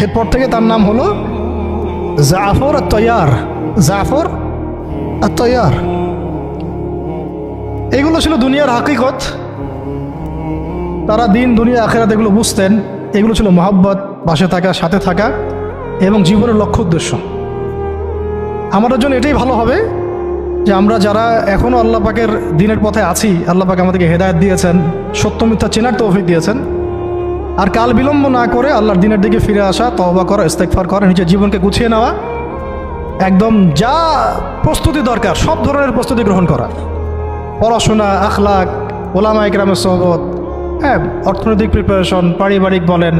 Speaker 1: এরপর থেকে তার নাম হলো জাফর আত-তাইয়ার, জাফর আত-তাইয়ার। এগুলো ছিল দুনিয়ার হাকিকত। তারা দিন দুনিয়া আখিরাত এগুলো বুঝতেন। এগুলো ছিল মহব্বত, পাশে থাকা, সাথে থাকা এবং জীবনের লক্ষ্য উদ্দেশ্য। আমাদের জন্য এটাই ভালো হবে যে আমরা যারা এখনও আল্লাহ পাকের দিনের পথে আছি, আল্লাহ পাক আমাদেরকে হেদায়েত দিয়েছেন, সত্য মিথ্যা চেনার তৌফিক দিয়েছেন। আর কাল বিলম্ব না করে আল্লাহর দিনের দিকে ফিরে আসা, তওবা করা, ইস্তেগফার করা, নিজের জীবনকে গুছিয়ে নেওয়া, একদম যা প্রস্তুতি দরকার সব ধরনের প্রস্তুতি গ্রহণ করা। পড়াশোনা, আখলাক, ওলামা ইকরামের সোহবত, হ্যাঁ, অর্থনৈতিক প্রিপারেশন, পারিবারিক বলেন,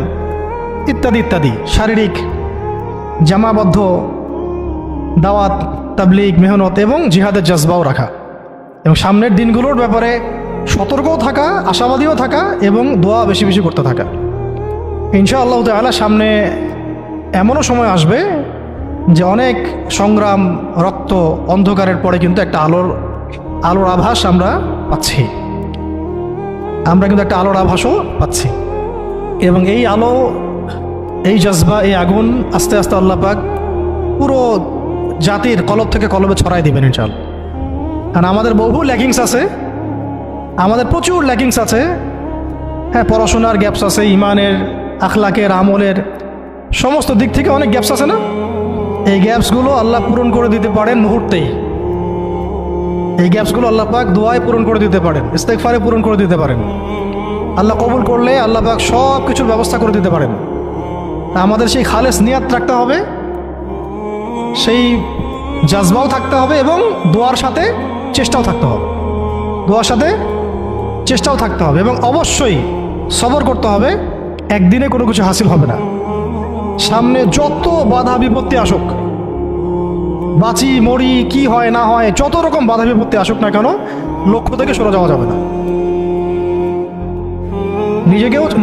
Speaker 1: ইত্যাদি ইত্যাদি, শারীরিক জামাবদ্ধ দাওয়াত, তাবলীগ, মেহনত এবং জিহাদের জজবাও রাখা, এবং সামনের দিনগুলোর ব্যাপারে সতর্কও থাকা, আশাবাদীও থাকা এবং দোয়া বেশি বেশি করতে থাকা। ইনশাআল্লাহ তাআলা সামনে এমনও সময় আসবে যে অনেক সংগ্রাম, রক্ত, অন্ধকারের পরে কিন্তু একটা আলোর আভাস আমরা পাচ্ছি। আমরা কিন্তু একটা আলোর আভাসও পাচ্ছি এবং এই আলো, এই জজবা, এই আগুন আস্তে আস্তে আল্লাহ পাক পুরো জাতির কলব থেকে কলবে ছড়াই দিবেন ইনশাআল্লাহ। কারণ আমাদের বহু ল্যাকিংস আছে, আমাদের প্রচুর ল্যাকিংস আছে। হ্যাঁ, পড়াশোনার গ্যাপস আছে, ইমানের, আখলাকের, আমলের সমস্ত দিক থেকে অনেক গ্যাপস আছে না? এই গ্যাপসগুলো আল্লাহ পূরণ করে দিতে পারেন মুহূর্তেই। এই গ্যাপসগুলো আল্লাহ পাক দোয়ায় পূরণ করে দিতে পারেন, ইস্তেগফারে পূরণ করে দিতে পারেন। আল্লাহ কবুল করলে আল্লাহ পাক সব কিছুর ব্যবস্থা করে দিতে পারেন। আমাদের সেই খালেস নিয়াত রাখতে হবে, সেই জাজবাও থাকতে হবে এবং দোয়ার সাথে চেষ্টাও থাকতে হবে, দোয়ার সাথে চেষ্টাও থাকতে হবে এবং অবশ্যই সবর করতে হবে। একদিনে কোনো কিছু হাসিল হবে না। সামনে যত বাধা বিপত্তি আসুক, বাঁচি মরি কি হয় না হয়, যত রকম বাধা বিপত্তি আসুক না কেন, লক্ষ্য থেকে সরে যাওয়া যাবে না।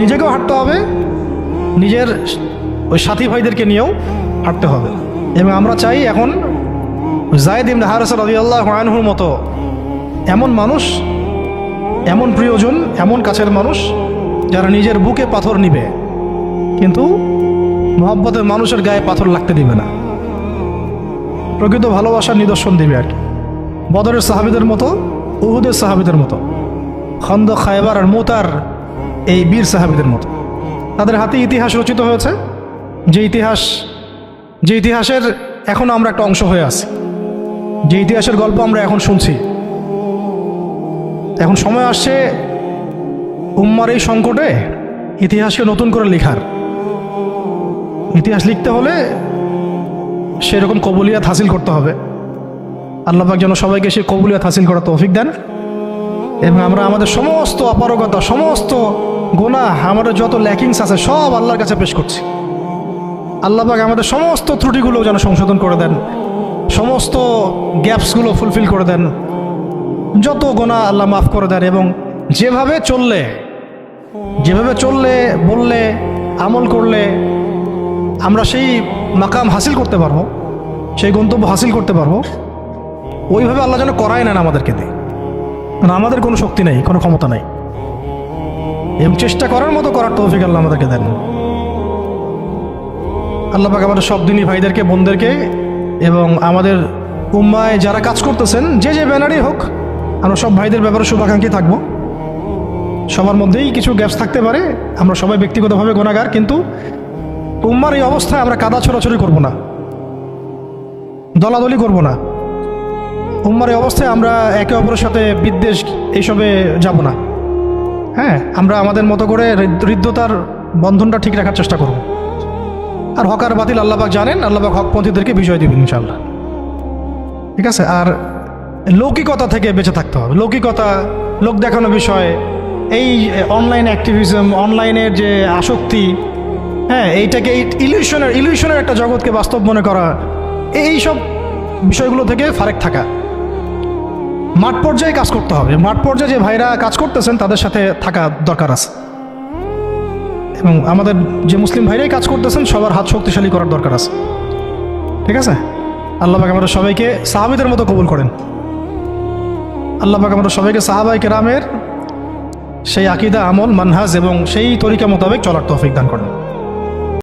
Speaker 1: নিজেকেও হাঁটতে হবে, নিজের ওই সাথী ভাইদেরকে নিয়েও হাঁটতে হবে। এবং আমরা চাই এখন যায়েদ ইবনে হারেসা রাদিয়াল্লাহু আনহুর মতো এমন মানুষ, এমন প্রিয়জন, এমন কাছের মানুষ যারা নিজের বুকে পাথর নিবে কিন্তু মহব্বতের মানুষের গায়ে পাথর লাগতে দিবে না, প্রকৃত ভালোবাসার নিদর্শন দিবে আর কি। বদরের সাহাবীদের মতো, উহুদের সাহাবীদের মতো, খন্দক, খায়বার আর মুতার এই বীর সাহাবীদের মতো। তাদের হাতে ইতিহাস রচিত হয়েছে, যে ইতিহাসের এখন আমরা একটা অংশ হয়ে আছি, যে ইতিহাসের গল্প আমরা এখন শুনছি। এখন সময় আসছে উম্মার এই সংকটে ইতিহাসকে নতুন করে লেখার। ইতিহাস লিখতে হলে সেরকম কবুলিয়াত হাসিল করতে হবে। আল্লাহ পাক যেন সবাইকে সেই কবুলিয়াত হাসিল করার তৌফিক দেন এবং আমরা আমাদের সমস্ত অপারগতা, সমস্ত গুনাহ, আমাদের যত ল্যাকিংস আছে সব আল্লাহর কাছে পেশ করছি। আল্লাহ পাক আমাদের সমস্ত ত্রুটিগুলো যেন সংশোধন করে দেন, সমস্ত গ্যাপসগুলো ফুলফিল করে দেন, যত গুনাহ আল্লাহ মাফ করে দেন এবং যেভাবে চললে বললে আমল করলে আমরা সেই মাকাম হাসিল করতে পারবো, সেই গন্তব্য হাসিল করতে পারবো, ওইভাবে আল্লাহ যেন করায় নেন আমাদেরকে দিয়ে। কারণ আমাদের কোনো শক্তি নেই, কোনো ক্ষমতা নেই, এবং চেষ্টা করার মতো করার তৌফিক আল্লাহ আমাদেরকে দেন। আল্লাহ পাক আমাদের সব দিনী ভাইদেরকে, বোনদেরকে এবং আমাদের উম্মায় যারা কাজ করতেছেন যে ব্যানারই হোক, আমরা সব ভাইদের ব্যাপারে শুভাকাঙ্ক্ষী থাকবো। সবার মধ্যেই কিছু গ্যাপস থাকতে পারে, আমরা সবাই ব্যক্তিগতভাবে গুনাহগার, কিন্তু উম্মার এই অবস্থায় আমরা কাদা ছোড়াছড়ি করবো না, দলাদলি করবো না। উম্মার এই অবস্থায় আমরা একে অপরের সাথে বিদ্বেষ এইসবে যাব না। হ্যাঁ, আমরা আমাদের মতো করে হৃদ্যতার বন্ধনটা ঠিক রাখার চেষ্টা করব। আর হক আর বাতিল আল্লাহ পাক জানেন, আল্লাহ পাক হকপন্থীদেরকে বিজয় দিবেন ইনশাআল্লাহ। ঠিক আছে? আর লৌকিকতা থেকে বেঁচে থাকতে হবে। লৌকিকতা, লোক দেখানো বিষয়, এই অনলাইন অ্যাক্টিভিজম, অনলাইনের যে আসক্তি, হ্যাঁ, এইটাকে এই ইলিউশনের একটা জগৎকে বাস্তব মনে করা, এই সব বিষয়গুলো থেকে ফারেক থাকা। মাঠ পর্যায়ে কাজ করতে হবে। মাঠ পর্যায়ে যে ভাইরা কাজ করতেছেন তাদের সাথে থাকা দরকার আছে, এবং আমাদের যে মুসলিম ভাইরাই কাজ করতেছেন সবার হাত শক্তিশালী করার দরকার আছে। ঠিক আছে? আল্লাহ পাক আমাদের সবাইকে সাহাবীদের মতো কবুল করেন। আল্লাহ পাক আমাদের সবাইকে সাহাবায়ে কেরামের সেই আকীদা, আমল, মানহাজ এবং সেই তরিকা মোতাবেক চলার তৌফিক দান করেন।